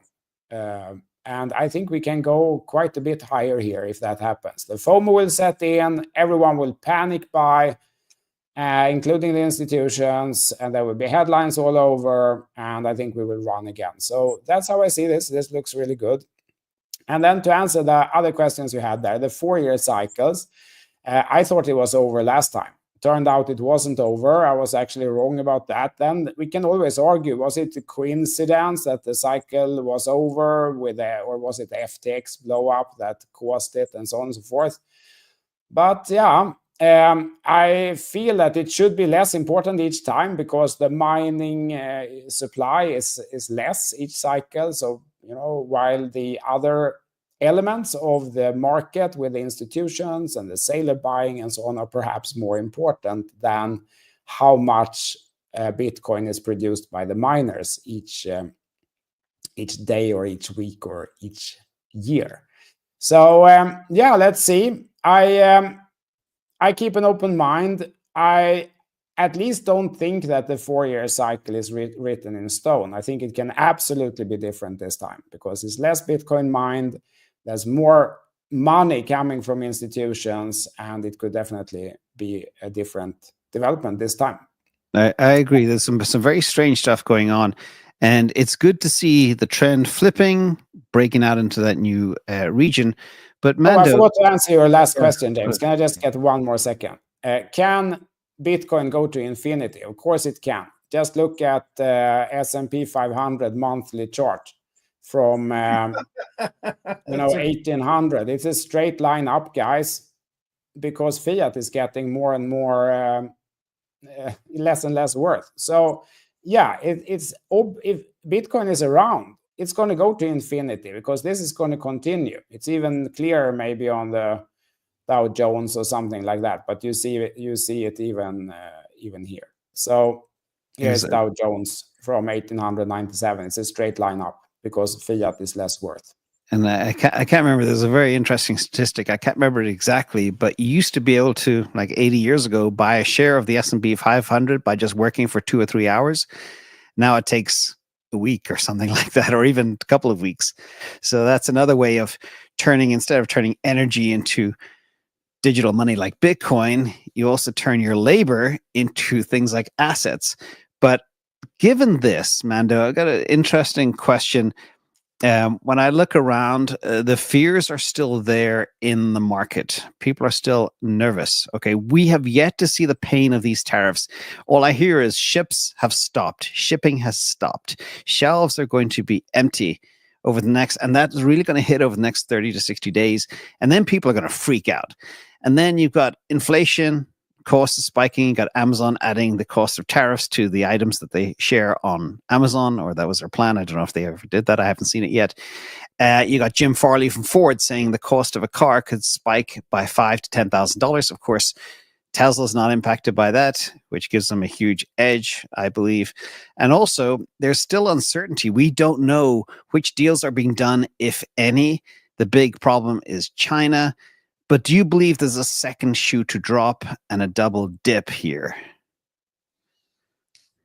And I think we can go quite a bit higher here if that happens. The FOMO will set in, everyone will panic buy, including the institutions, and there will be headlines all over, and I think we will run again. So that's how I see this. This looks really good. And then to answer the other questions you had there, the 4-year cycles, I thought it was over last time. Turned out it wasn't over. I was actually wrong about that. Then we can always argue, was it a coincidence that the cycle was over or was it the FTX blow up that caused it, and so on and so forth. But yeah, I feel that it should be less important each time because the mining supply is less each cycle. So, while the other elements of the market with the institutions and the sailor buying and so on are perhaps more important than how much Bitcoin is produced by the miners each day or each week or each year. So yeah, let's see. I keep an open mind. I at least don't think that the 4-year cycle is written in stone. I think it can absolutely be different this time because it's less Bitcoin mined. There's more money coming from institutions, and it could definitely be a different development this time. I agree. There's some very strange stuff going on, and it's good to see the trend flipping, breaking out into that new region. But Mando, I forgot to answer your last question, James. Can I just get one more second? Can Bitcoin go to infinity? Of course it can. Just look at S&P 500 monthly chart from 1800. It's a straight line up, guys, because fiat is getting more and more less and less worth. So yeah, if Bitcoin is around, it's going to go to infinity because this is going to continue. It's even clearer maybe on the Dow Jones or something like that, but you see it even here. So here's Dow Jones from 1897. It's a straight line up because fiat is less worth. And I can't remember. There's a very interesting statistic. I can't remember it exactly, but you used to be able to, like 80 years ago, buy a share of the S&P 500 by just working for 2 or 3 hours. Now it takes a week or something like that, or even a couple of weeks. So that's another way of instead of turning energy into digital money like Bitcoin, you also turn your labor into things like assets. But given this, Mando, I got an interesting question. When I look around, the fears are still there in the market. People are still nervous. Okay, we have yet to see the pain of these tariffs. All I hear is ships have stopped. Shipping has stopped. Shelves are going to be empty over the next, and that's really going to hit over the next 30 to 60 days. And then people are going to freak out. And then you've got inflation, costs spiking. You got Amazon adding the cost of tariffs to the items that they share on Amazon, or that was their plan. I don't know if they ever did that. I haven't seen it yet. You got Jim Farley from Ford saying the cost of a car could spike by $5,000 to $10,000. Of course, Tesla's not impacted by that, which gives them a huge edge, I believe. And also, there's still uncertainty. We don't know which deals are being done, if any. The big problem is China. But do you believe there's a second shoe to drop and a double dip here?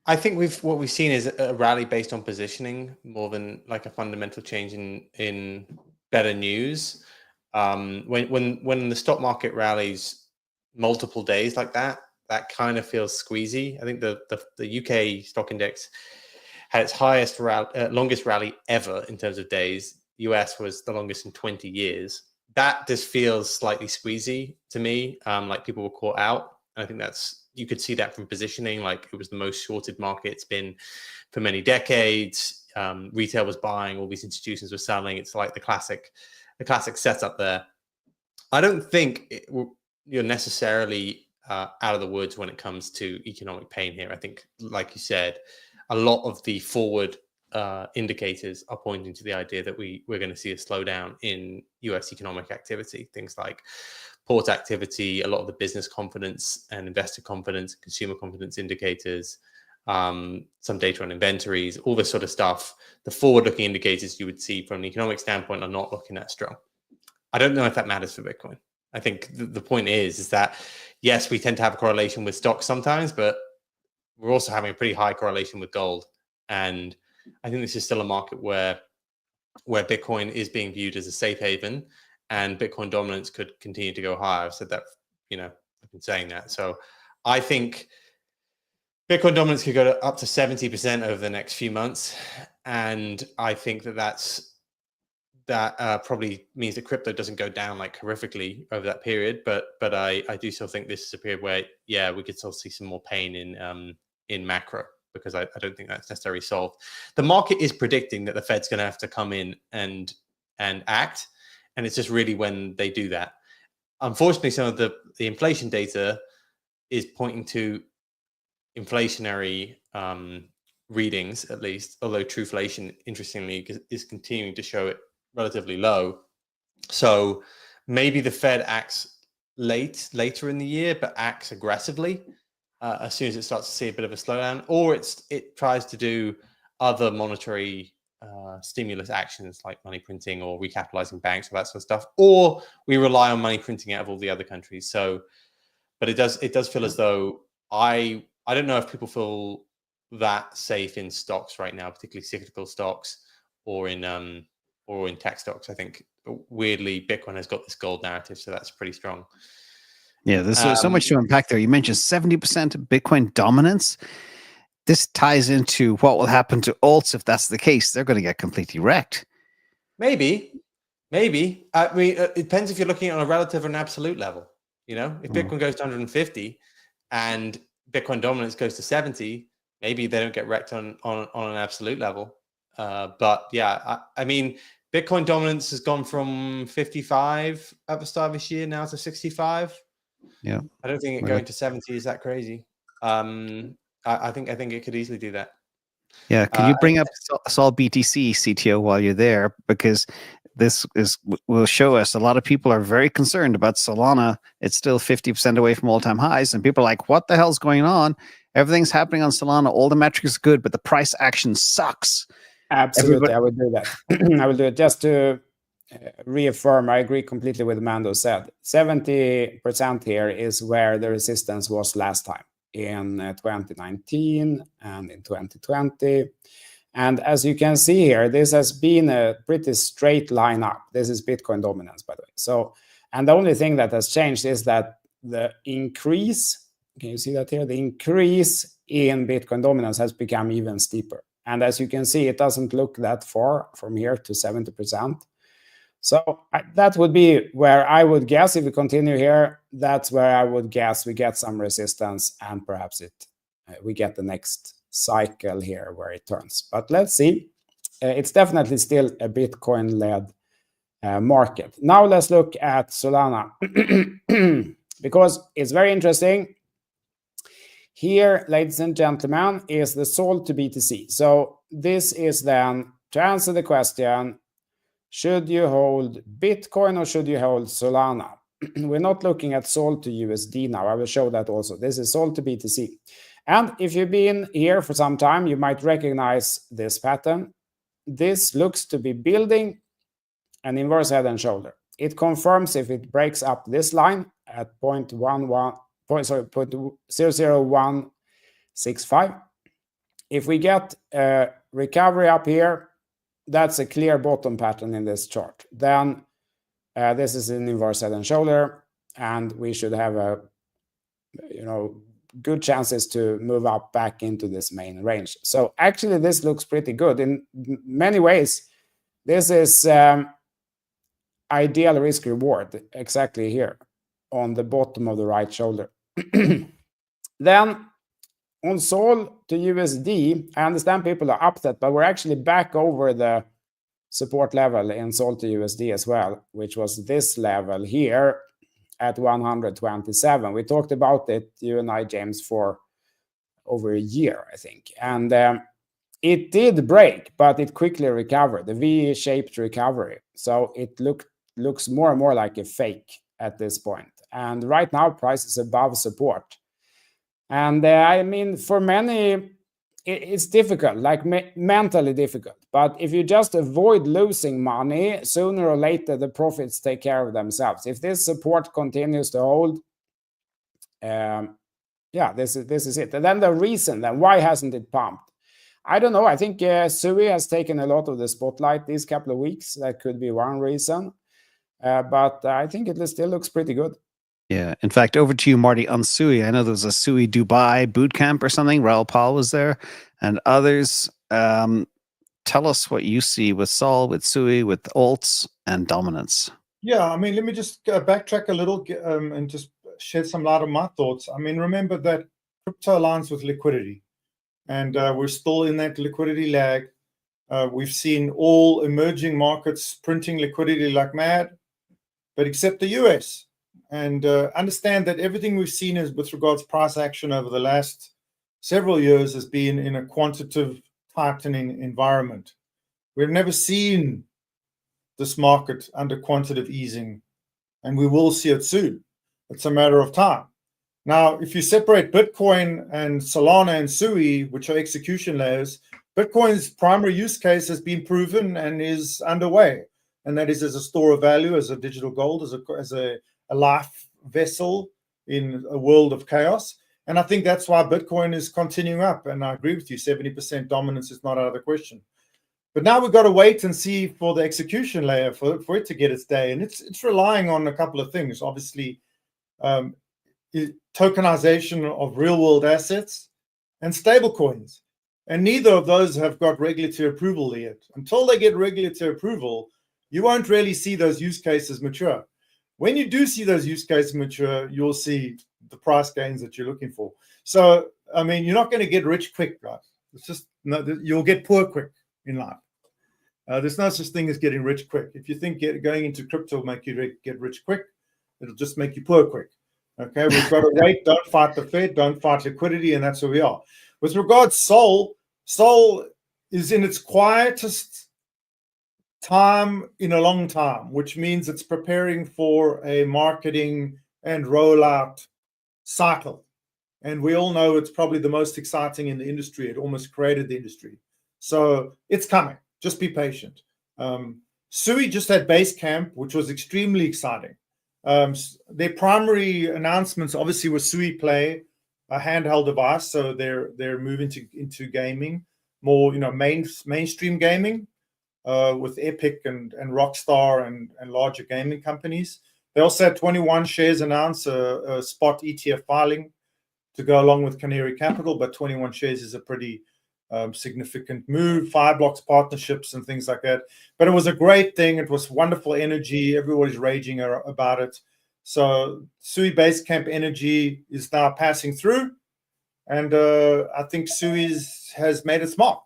I think what we've seen is a rally based on positioning more than like a fundamental change in better news. When the stock market rallies multiple days like that kind of feels squeezy. I think the UK stock index had its highest longest rally ever in terms of days. US was the longest in 20 years. That just feels slightly squeezy to me, like people were caught out. And I think that's you could see that from positioning. Like, it was the most shorted market it's been for many decades. Retail was buying, all these institutions were selling. It's like the classic setup there. I don't think you're necessarily out of the woods when it comes to economic pain here. I think, like you said, a lot of the forward indicators are pointing to the idea that we're going to see a slowdown in US economic activity. Things like port activity, a lot of the business confidence and investor confidence, consumer confidence indicators, some data on inventories, all this sort of stuff. The forward-looking indicators you would see from an economic standpoint are not looking that strong. I don't know if that matters for Bitcoin. I think the point is that, yes, we tend to have a correlation with stocks sometimes, but we're also having a pretty high correlation with gold. And I think this is still a market where Bitcoin is being viewed as a safe haven, and Bitcoin dominance could continue to go higher. I've said that, I've been saying that. So I think Bitcoin dominance could go up to 70% over the next few months. And I think that probably means that crypto doesn't go down like horrifically over that period. But I do still think this is a period where, yeah, we could still see some more pain in macro, because I don't think that's necessarily solved. The market is predicting that the Fed's going to have to come in and act. And it's just really when they do that. Unfortunately, some of the inflation data is pointing to inflationary readings, at least, although trueflation, interestingly, is continuing to show it relatively low. So maybe the Fed acts later in the year, but acts aggressively as soon as it starts to see a bit of a slowdown, or it tries to do other monetary stimulus actions like money printing or recapitalizing banks or that sort of stuff, or we rely on money printing out of all the other countries. So, but it does feel as though I don't know if people feel that safe in stocks right now, particularly cyclical stocks or in tech stocks. I think weirdly Bitcoin has got this gold narrative, so that's pretty strong. Yeah, there's so much to unpack there. You mentioned 70% Bitcoin dominance. This ties into what will happen to alts if that's the case. They're going to get completely wrecked. Maybe. I mean, it depends if you're looking on a relative or an absolute level. If Bitcoin goes to 150 and Bitcoin dominance goes to 70, maybe they don't get wrecked on an absolute level. But yeah, I mean, Bitcoin dominance has gone from 55 at the start of this year now to 65. Yeah, I don't think it going to 70 is that crazy. I think it could easily do that. Yeah, can you bring up Sol BTC CTO while you're there, because this will show us a lot of people are very concerned about Solana. It's still 50% away from all-time highs, and people are like, "What the hell's going on? Everything's happening on Solana. All the metrics are good, but the price action sucks." Absolutely, I would do that. I will do it just to reaffirm. I agree completely with Mando said. 70% here is where the resistance was last time, in 2019 and in 2020. And as you can see here, this has been a pretty straight line up. This is Bitcoin dominance, by the way. So, and the only thing that has changed is that the increase, can you see that here? The increase in Bitcoin dominance has become even steeper. And as you can see, it doesn't look that far from here to 70%. So that would be where I would guess, if we continue here, that's where I would guess we get some resistance, and perhaps we get the next cycle here where it turns. But let's see. It's definitely still a Bitcoin-led market. Now let's look at Solana, because it's very interesting. Here, ladies and gentlemen, is the SOL to BTC. So this is then to answer the question, should you hold Bitcoin or should you hold Solana? We're not looking at SOL to USD now. I will show that also. This is SOL to BTC. And if you've been here for some time, you might recognize this pattern. This looks to be building an inverse head and shoulder. It confirms if it breaks up this line at 0.00165. If we get a recovery up here, that's a clear bottom pattern in this chart. Then this is an inverse head and shoulder, and we should have good chances to move up back into this main range. So actually, this looks pretty good in many ways. This is ideal risk reward exactly here on the bottom of the right shoulder. Then on Sol to USD, I understand people are upset, but we're actually back over the support level in Sol to USD as well, which was this level here at 127. We talked about it, you and I, James, for over a year, I think. And it did break, but it quickly recovered, the V-shaped recovery. So it looks more and more like a fake at this point. And right now, price is above support. And I mean, for many, it's difficult, like mentally difficult. But if you just avoid losing money, sooner or later, the profits take care of themselves. If this support continues to hold, yeah, this is it. And then the reason, then why hasn't it pumped? I don't know. I think Sui has taken a lot of the spotlight these couple of weeks. That could be one reason. But I think it still looks pretty good. Yeah. In fact, over to you, Marty, on Sui. I know there was a Sui Dubai boot camp or something. Raoul Paul was there and others. Tell us what you see with Sol, with Sui, with alts and dominance. Yeah, I mean, let me just backtrack a little and just shed some light on my thoughts. I mean, remember that crypto aligns with liquidity, and we're still in that liquidity lag. We've seen all emerging markets printing liquidity like mad, but except the US. And understand that everything we've seen is with regards to price action over the last several years has been in a quantitative tightening environment. We've never seen this market under quantitative easing, and we will see it soon. It's a matter of time. Now, if you separate Bitcoin and Solana and Sui, which are execution layers, Bitcoin's primary use case has been proven and is underway, and that is as a store of value, as a digital gold, as a life vessel in a world of chaos. And I think that's why Bitcoin is continuing up. And I agree with you, 70% dominance is not out of the question. But now we've got to wait and see for the execution layer for it to get its day. And it's relying on a couple of things. Obviously, tokenization of real world assets and stable coins. And neither of those have got regulatory approval yet. Until they get regulatory approval, you won't really see those use cases mature. When you do see those use cases mature, you'll see the price gains that you're looking for. So, I mean, you're not going to get rich quick, right? It's just, no, you'll get poor quick in life. There's no such thing as getting rich quick. If you think going into crypto will make you get rich quick, it'll just make you poor quick. Okay, we've got to wait. Don't fight the Fed. Don't fight liquidity, and that's where we are. With regards Sol is in its quietest time in a long time, which means it's preparing for a marketing and rollout cycle. And we all know it's probably the most exciting in the industry. It almost created the industry. So it's coming. Just be patient. Sui just had Basecamp, which was extremely exciting. Their primary announcements obviously were Sui Play, a handheld device. So they're moving into gaming, more mainstream gaming. With Epic and Rockstar and larger gaming companies. They also had 21 shares announced, a spot ETF filing to go along with Canary Capital, but 21 shares is a pretty significant move, Fireblocks partnerships and things like that. But it was a great thing. It was wonderful energy. Everybody's raging about it. So Sui Basecamp energy is now passing through. And I think Sui has made its mark.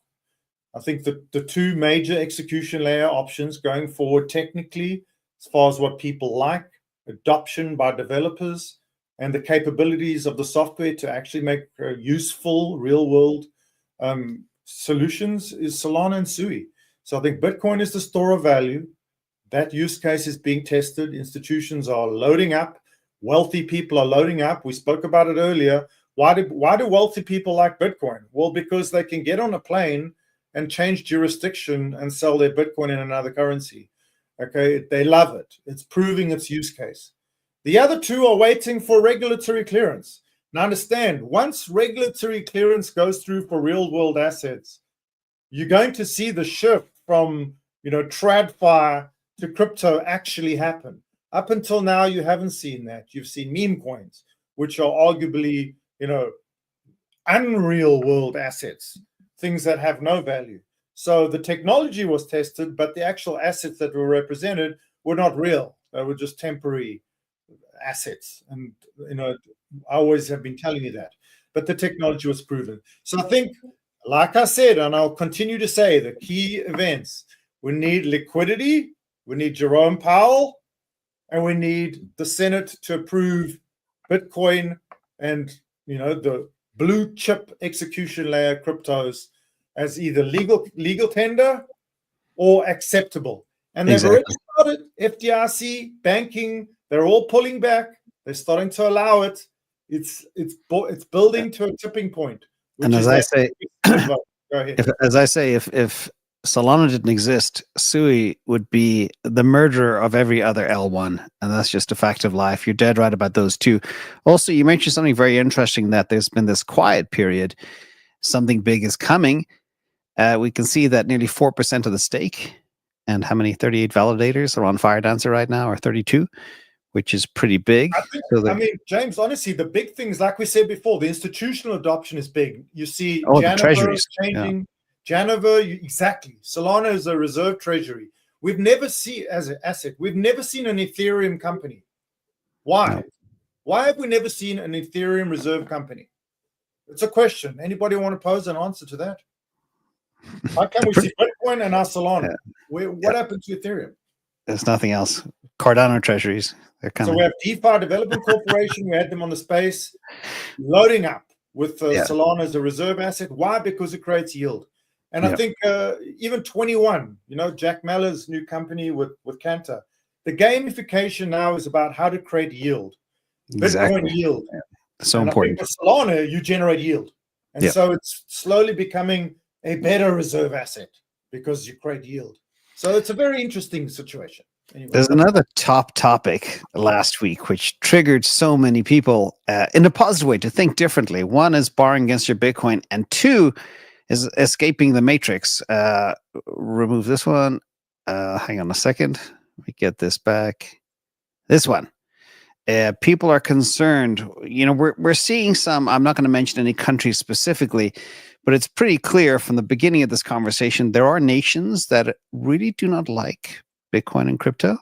I think the two major execution layer options going forward technically, as far as what people like, adoption by developers, and the capabilities of the software to actually make useful real-world solutions, is Solana and Sui. So I think Bitcoin is the store of value. That use case is being tested. Institutions are loading up. Wealthy people are loading up. We spoke about it earlier. Why do wealthy people like Bitcoin? Well, because they can get on a plane and change jurisdiction and sell their Bitcoin in another currency. Okay, they love it. It's proving its use case. The other two are waiting for regulatory clearance. Now understand, once regulatory clearance goes through for real world assets, you're going to see the shift from TradFi to crypto actually happen. Up until now, you haven't seen that. You've seen meme coins, which are arguably, unreal world assets, things that have no value. So the technology was tested, but the actual assets that were represented were not real. They were just temporary assets. And, I always have been telling you that. but the technology was proven. So I think, like I said, and I'll continue to say, the key events, we need liquidity, we need Jerome Powell, and we need the Senate to approve Bitcoin and, the blue chip execution layer cryptos as either legal tender or acceptable. And they've already started. FDIC, banking, they're all pulling back. They're starting to allow it. It's building to a tipping point. And as I say, Go ahead. if Solana didn't exist, Sui would be the murderer of every other L1, and that's just a fact of life. You're dead right about those two. Also, you mentioned something very interesting, that there's been this quiet period. Something big is coming. We can see that nearly 4% of the stake, and how many 38 validators are on Firedancer right now, or 32, which is pretty big. I mean, James, honestly, the big things, like we said before, the institutional adoption is big. You see, the treasuries changing. Yeah. Janiver, exactly. Solana is a reserve treasury. We've never seen, as an asset, we've never seen an Ethereum company. Why? No. Why have we never seen an Ethereum reserve company? It's a question. Anybody want to pose an answer to that? How can we see Bitcoin and our Solana? What happened to Ethereum? There's nothing else. Cardano treasuries. So we have DeFi Development Corporation. We had them on the space, loading up with Solana as a reserve asset. Why? Because it creates yield. And I think even 21, Jack Mellor's new company with Cantor, the gamification now is about how to create yield. Exactly. Bitcoin yield. Yeah. So important. With Solana, you generate yield. And so it's slowly becoming a better reserve asset because you create yield. So it's a very interesting situation. Anyway, there's another top topic last week which triggered so many people in a positive way to think differently. One is borrowing against your Bitcoin, and two is escaping the matrix. Remove this one. Hang on a second. Let me get this back. This one. People are concerned. We're seeing some. I'm not going to mention any countries specifically, but it's pretty clear from the beginning of this conversation there are nations that really do not like Bitcoin and crypto.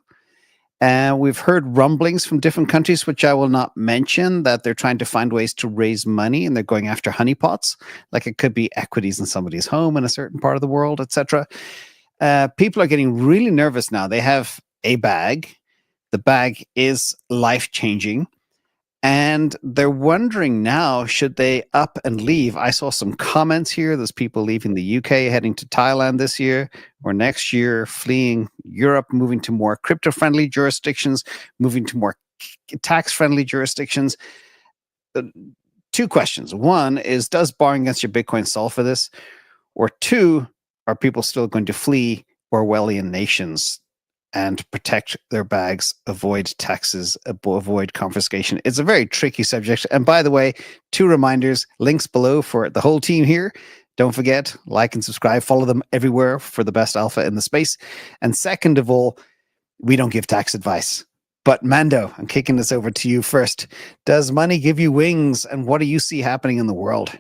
We've heard rumblings from different countries, which I will not mention, that they're trying to find ways to raise money, and they're going after honeypots, like it could be equities in somebody's home in a certain part of the world, etc. People are getting really nervous now. They have a bag. The bag is life-changing, and they're wondering now, should they up and leave? I saw some comments here. There's people leaving the UK, heading to Thailand this year or next year, fleeing Europe, moving to more crypto-friendly jurisdictions, moving to more tax-friendly jurisdictions. Two questions. One is, does borrowing against your Bitcoin solve for this? Or two, are people still going to flee Orwellian nations and protect their bags, avoid taxes, avoid confiscation? It's a very tricky subject. And by the way, two reminders, links below for the whole team here. Don't forget, like and subscribe, follow them everywhere for the best alpha in the space. And second of all, we don't give tax advice. But Mando, I'm kicking this over to you first. Does money give you wings? And what do you see happening in the world?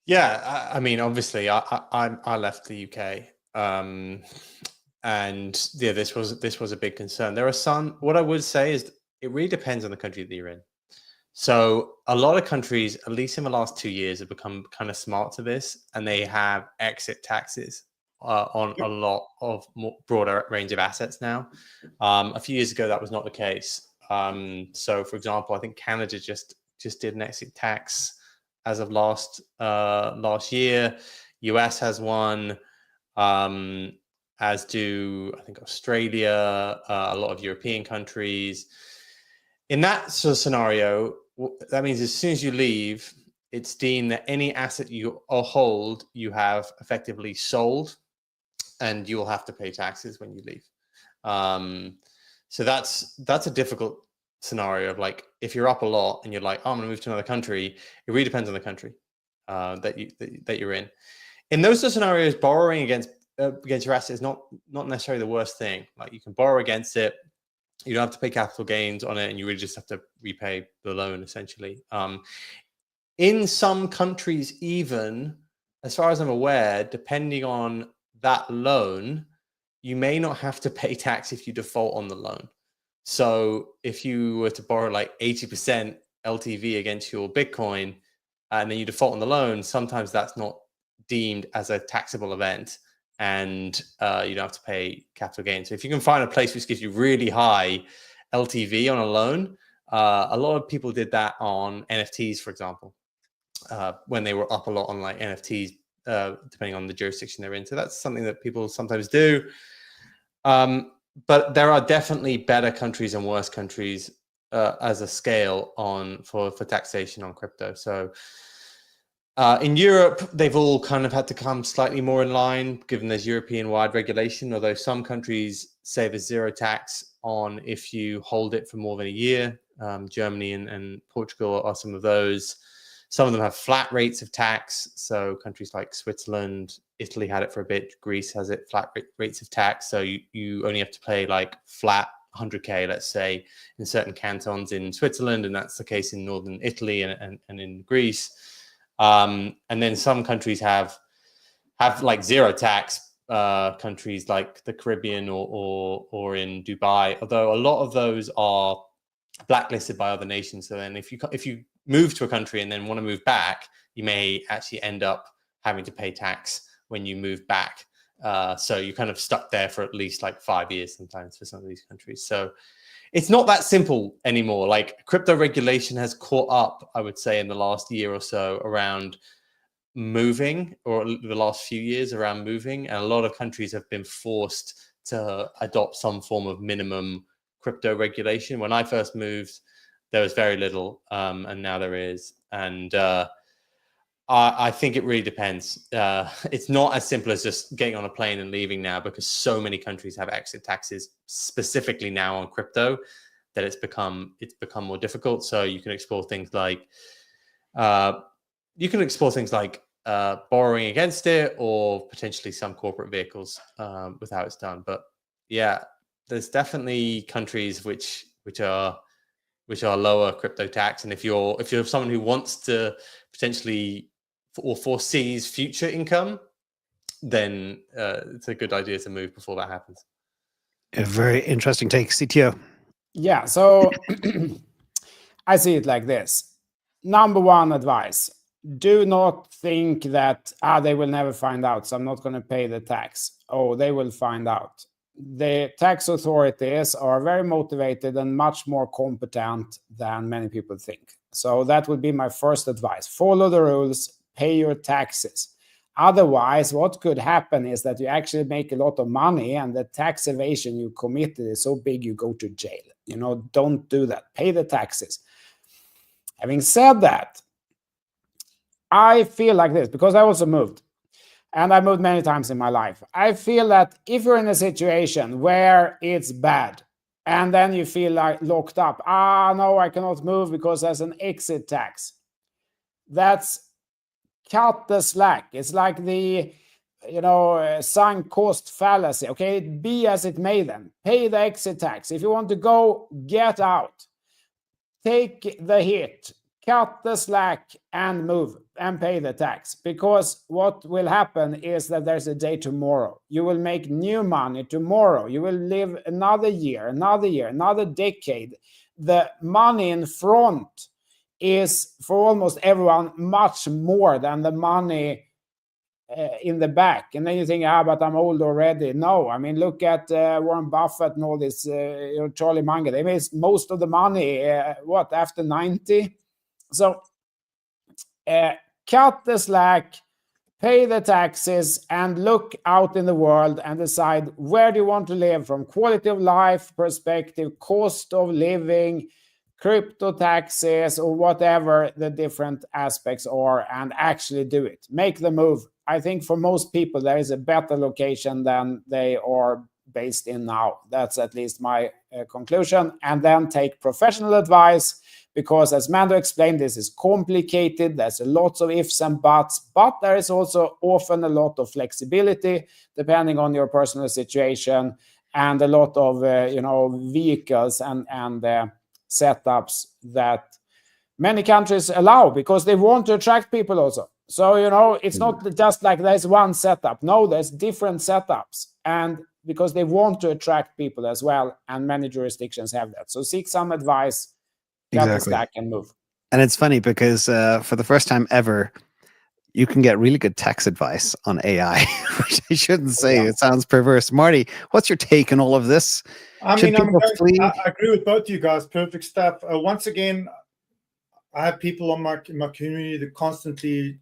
Yeah, I mean, obviously, I left the UK. And yeah, this was a big concern. There are some. What I would say is, it really depends on the country that you're in. So a lot of countries, at least in the last 2 years, have become kind of smart to this, and they have exit taxes on a lot of broader range of assets now. A few years ago, that was not the case. So, for example, I think Canada just did an exit tax as of last year. US has one. As do, I think, Australia, a lot of European countries. In that sort of scenario, that means as soon as you leave, it's deemed that any asset you hold, you have effectively sold, and you will have to pay taxes when you leave. So that's a difficult scenario of, like, if you're up a lot and you're like, oh, I'm going to move to another country, it really depends on the country that you're in. In those two scenarios, borrowing against your asset is not necessarily the worst thing. Like, you can borrow against it, you don't have to pay capital gains on it, and you really just have to repay the loan, essentially. In some countries, even, as far as I'm aware, depending on that loan, you may not have to pay tax if you default on the loan. So if you were to borrow like 80% LTV against your Bitcoin, and then you default on the loan, sometimes that's not deemed as a taxable event, and you don't have to pay capital gains. So if you can find a place which gives you really high LTV on a loan, a lot of people did that on NFTs, for example, when they were up a lot on like NFTs, depending on the jurisdiction they're in. So that's something that people sometimes do. But there are definitely better countries and worse countries as a scale for taxation on crypto. So in Europe, they've all kind of had to come slightly more in line, given there's European-wide regulation, although some countries say there's zero tax on if you hold it for more than a year. Germany and Portugal are some of those. Some of them have flat rates of tax. So countries like Switzerland, Italy had it for a bit, Greece has it, flat rates of tax. So you only have to pay like flat 100K, let's say, in certain cantons in Switzerland, and that's the case in northern Italy and in Greece. And then some countries have like zero tax, countries like the Caribbean or in Dubai, although a lot of those are blacklisted by other nations. So then if you move to a country and then want to move back, you may actually end up having to pay tax when you move back. So you're kind of stuck there for at least like 5 years sometimes for some of these countries. So it's not that simple anymore. Like crypto regulation has caught up, I would say, in the last year or so around moving, or the last few years around moving. And a lot of countries have been forced to adopt some form of minimum crypto regulation. When I first moved, there was very little, and now there is. And I think it really depends. It's not as simple as just getting on a plane and leaving now, because so many countries have exit taxes specifically now on crypto that it's become more difficult. So you can explore things like borrowing against it, or potentially some corporate vehicles with how it's done. But yeah, there's definitely countries which are lower crypto tax, and if you're someone who wants to potentially or foresees future income, then it's a good idea to move before that happens. A very interesting take, CTO. Yeah, so I see it like this. Number one advice: do not think that they will never find out, so I'm not going to pay the tax. Oh, they will find out. The tax authorities are very motivated and much more competent than many people think. So that would be my first advice. Follow the rules, pay your taxes. Otherwise, what could happen is that you actually make a lot of money, and the tax evasion you committed is so big you go to jail. Don't do that. Pay the taxes. Having said that, I feel like this because I also moved. And I moved many times in my life. I feel that if you're in a situation where it's bad, and then you feel like locked up, no, I cannot move because there's an exit tax. That's cut the slack. It's like the, sunk cost fallacy. Okay, be as it may then. Pay the exit tax. If you want to go, get out. Take the hit. Cut the slack and move and pay the tax, because what will happen is that there's a day tomorrow. You will make new money tomorrow. You will live another year, another decade. The money in front is, for almost everyone, much more than the money in the back. And then you think, but I'm old already. No, I mean, look at Warren Buffett and all this, Charlie Munger. They made most of the money, after 90? So cut the slack, pay the taxes, and look out in the world and decide where do you want to live from quality of life perspective, cost of living, crypto taxes, or whatever the different aspects are, and actually do it. Make the move. I think for most people, there is a better location than they are based in now. That's at least my conclusion. And then take professional advice, because as Mando explained, this is complicated. There's a lot of ifs and buts, but there is also often a lot of flexibility depending on your personal situation, and a lot of vehicles and setups that many countries allow, because they want to attract people also. So it's not just like there's one setup. No, there's different setups, and because they want to attract people as well, and many jurisdictions have that. So seek some advice. Cut the slack and move. And it's funny because for the first time ever, you can get really good tax advice on AI, which I shouldn't say. Yeah. It sounds perverse. Marty, what's your take on all of this? I Should mean, people flee? I agree with both you guys. Perfect stuff. Once again, I have people in my community that constantly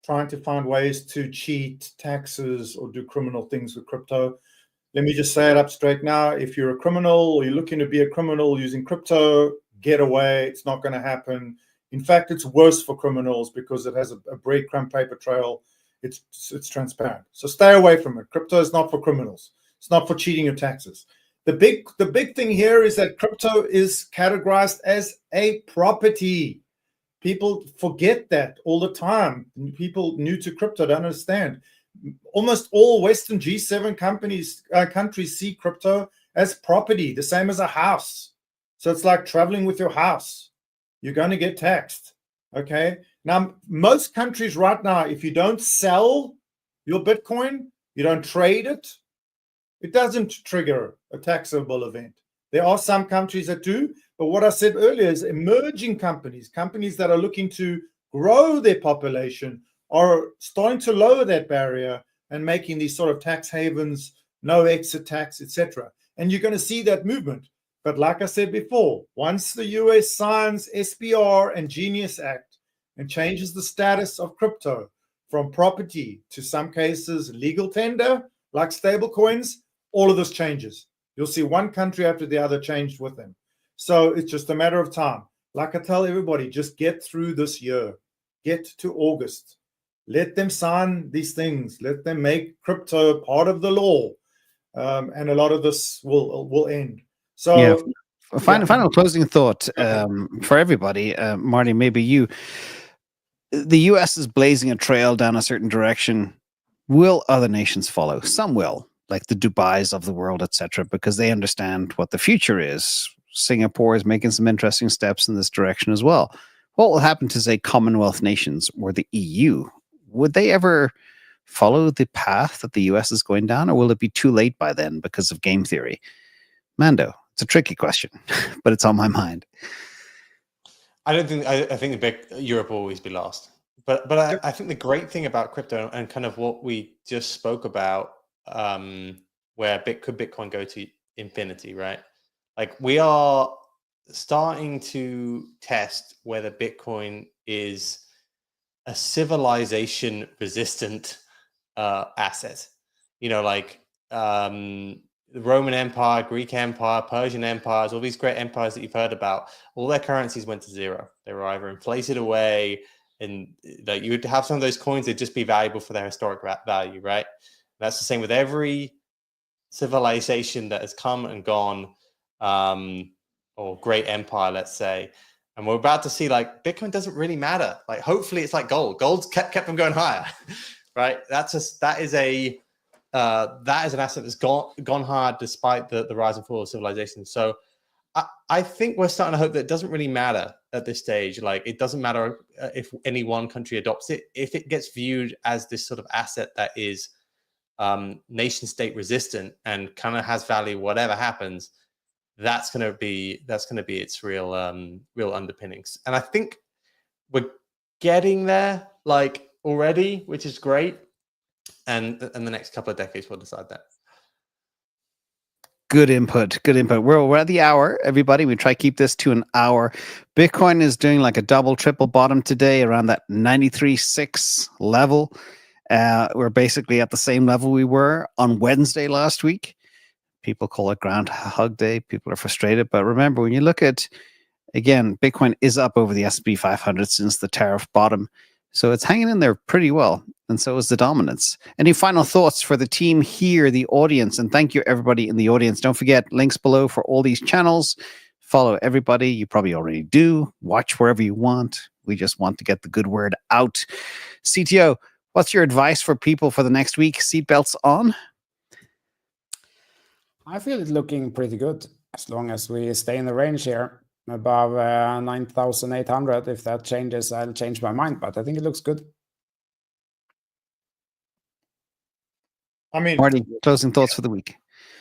trying to find ways to cheat taxes or do criminal things with crypto. Let me just say it up straight now. If you're a criminal or you're looking to be a criminal using crypto, get away. It's not going to happen. In fact, it's worse for criminals because it has a breadcrumb paper trail. It's transparent. So stay away from it. Crypto is not for criminals. It's not for cheating your taxes. The big thing here is that crypto is categorized as a property. People forget that all the time. People new to crypto don't understand. Almost all Western G7 countries see crypto as property, the same as a house. So it's like traveling with your house. You're going to get taxed. Okay. Now, most countries right now, if you don't sell your Bitcoin, you don't trade it, it doesn't trigger a taxable event. There are some countries that do, but what I said earlier is emerging companies that are looking to grow their population are starting to lower that barrier and making these sort of tax havens, no exit tax, etc. And you're going to see that movement. But like I said before, once the US signs SPR and Genius Act and changes the status of crypto from property to some cases legal tender, like stable coins, all of this changes. You'll see one country after the other changed with them. So it's just a matter of time. Like I tell everybody, just get through this year. Get to August. Let them sign these things. Let them make crypto part of the law. And a lot of this will end. So yeah. Final closing thought for everybody. Marty, maybe you. The US is blazing a trail down a certain direction. Will other nations follow? Some will, like the Dubais of the world, etc., because they understand what the future is. Singapore is making some interesting steps in this direction as well. What will happen to, say, Commonwealth nations or the EU? Would they ever follow the path that the US is going down, or will it be too late by then because of game theory? Mando, it's a tricky question, but it's on my mind. I think Europe will always be last. But I think the great thing about crypto and kind of what we just spoke about, where could Bitcoin go to infinity, right? Like we are starting to test whether Bitcoin is a civilization resistant asset. You know, like the Roman Empire, Greek Empire, Persian empires, all these great empires that you've heard about, all their currencies went to zero. They were either inflated away, and like you would have some of those coins, they'd just be valuable for their historic value, right? That's the same with every civilization that has come and gone, or great empire, let's say. And we're about to see like Bitcoin doesn't really matter. Like hopefully it's like gold. Gold's kept them going higher, right? That is an asset that's gone hard despite the rise and fall of civilization. So I think we're starting to hope that it doesn't really matter at this stage. Like it doesn't matter if any one country adopts it. If it gets viewed as this sort of asset that is nation state resistant and kind of has value, whatever happens, that's going to be its real underpinnings. And I think we're getting there like already, which is great. And the next couple of decades will decide that. Good input. We're at the hour, everybody. We try to keep this to an hour. Bitcoin is doing like a double, triple bottom today around that 93.6 level. We're basically at the same level we were on Wednesday last week. People call it Groundhog Day. People are frustrated. But remember, when you look at, again, Bitcoin is up over the S&P 500 since the tariff bottom. So it's hanging in there pretty well. And so is the dominance. Any final thoughts for the team here, the audience? And thank you, everybody in the audience. Don't forget, links below for all these channels. Follow everybody. You probably already do. Watch wherever you want. We just want to get the good word out. CTO, what's your advice for people for the next week? Seatbelts on? I feel it looking pretty good as long as we stay in the range here above 9,800. If that changes, I'll change my mind, but I think it looks good. I mean, Marty, closing thoughts for the week.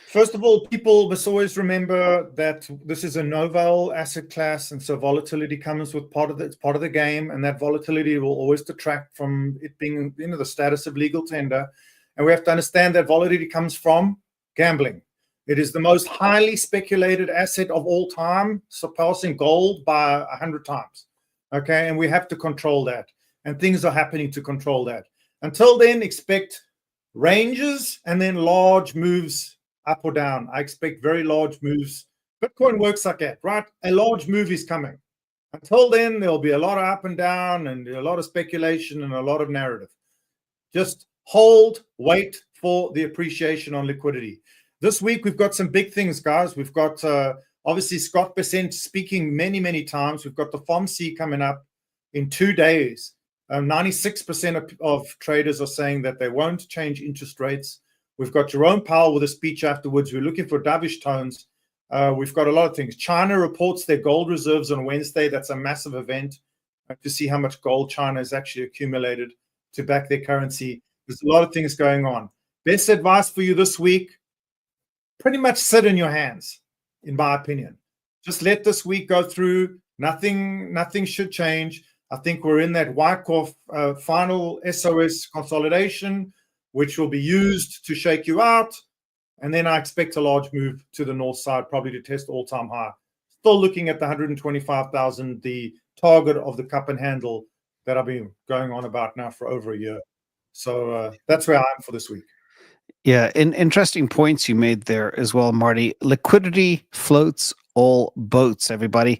First of all, people must always remember that this is a novel asset class, and so volatility comes with part of the game, and that volatility will always detract from it being, the status of legal tender. And we have to understand that volatility comes from gambling. It is the most highly speculated asset of all time, surpassing gold by 100 times. Okay, and we have to control that, and things are happening to control that. Until then, expect ranges and then large moves up or down. I expect very large moves. Bitcoin works like that, right? A large move is coming. Until then, there'll be a lot of up and down and a lot of speculation and a lot of narrative. Just hold, wait for the appreciation on liquidity. This week, we've got some big things, guys. We've got, obviously, Scott Bessent speaking many, many times. We've got the FOMC coming up in 2 days. 96% of traders are saying that they won't change interest rates. We've got Jerome Powell with a speech afterwards. We're looking for dovish tones. We've got a lot of things. China reports their gold reserves on Wednesday. That's a massive event to see how much gold China has actually accumulated to back their currency. There's a lot of things going on. Best advice for you this week, pretty much sit in your hands, in my opinion. Just let this week go through. Nothing should change. I think we're in that Wyckoff final SOS consolidation, which will be used to shake you out. And then I expect a large move to the north side, probably to test all-time high. Still looking at the 125,000, the target of the cup and handle that I've been going on about now for over a year. So that's where I am for this week. Yeah, interesting points you made there as well, Marty. Liquidity floats all boats, everybody.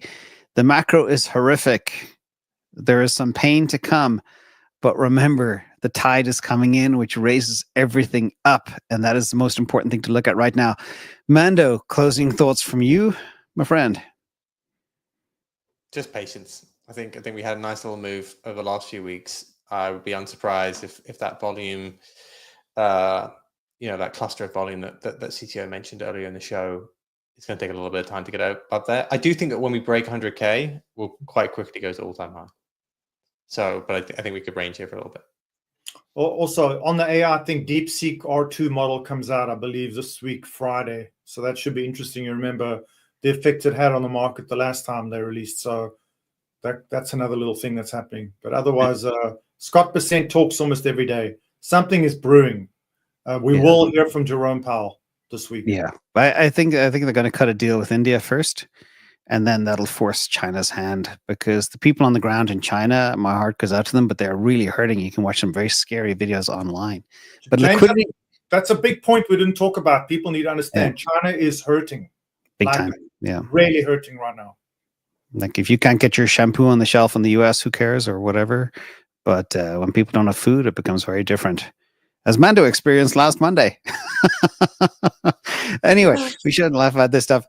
The macro is horrific. There is some pain to come. But remember, the tide is coming in, which raises everything up. And that is the most important thing to look at right now. Mando, closing thoughts from you, my friend. Just patience. I think we had a nice little move over the last few weeks. I would be unsurprised if that volume, that cluster of volume that CTO mentioned earlier in the show, it's going to take a little bit of time to get out up there. I do think that when we break 100K, we'll quite quickly go to all-time high. So, but I think we could range here for a little bit. Also, on the AI, I think DeepSeek R2 model comes out, I believe, this week, Friday. So that should be interesting. You remember the effect it had on the market the last time they released. So that's another little thing that's happening. But otherwise, Scott Bessent talks almost every day. Something is brewing. We will hear from Jerome Powell this week. Yeah, I think they're going to cut a deal with India first. And then that'll force China's hand, because the people on the ground in China, my heart goes out to them, but they're really hurting. You can watch some very scary videos online. But liquidity, that's a big point we didn't talk about. People need to understand China is hurting. Big time. Yeah. Really hurting right now. Like if you can't get your shampoo on the shelf in the US, who cares or whatever. But when people don't have food, it becomes very different. As Mando experienced last Monday. Anyway, we shouldn't laugh about this stuff.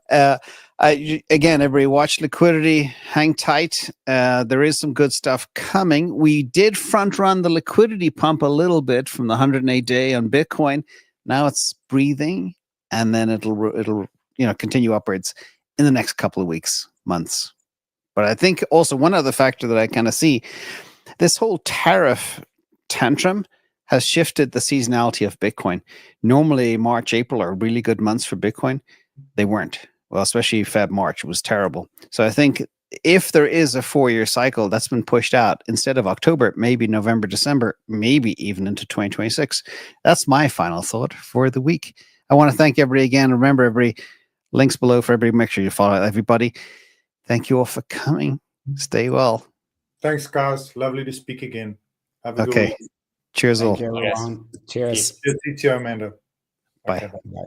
Again, everybody watch liquidity, hang tight. There is some good stuff coming. We did front run the liquidity pump a little bit from the 108-day on Bitcoin. Now it's breathing, and then it'll continue upwards in the next couple of weeks, months. But I think also one other factor that I kind of see, this whole tariff tantrum has shifted the seasonality of Bitcoin. Normally, March, April are really good months for Bitcoin. They weren't. Well, especially Feb, March was terrible. So I think if there is a 4-year cycle that's been pushed out, instead of October, maybe November, December, maybe even into 2026. That's my final thought for the week. I want to thank everybody again. Remember, everybody, links below for everybody. Make sure you follow everybody. Thank you all for coming. Stay well. Thanks, guys. Lovely to speak again. Have a good week. Cheers all. Thank you, everyone. Cheers. Cheers, Amanda. Bye. Bye.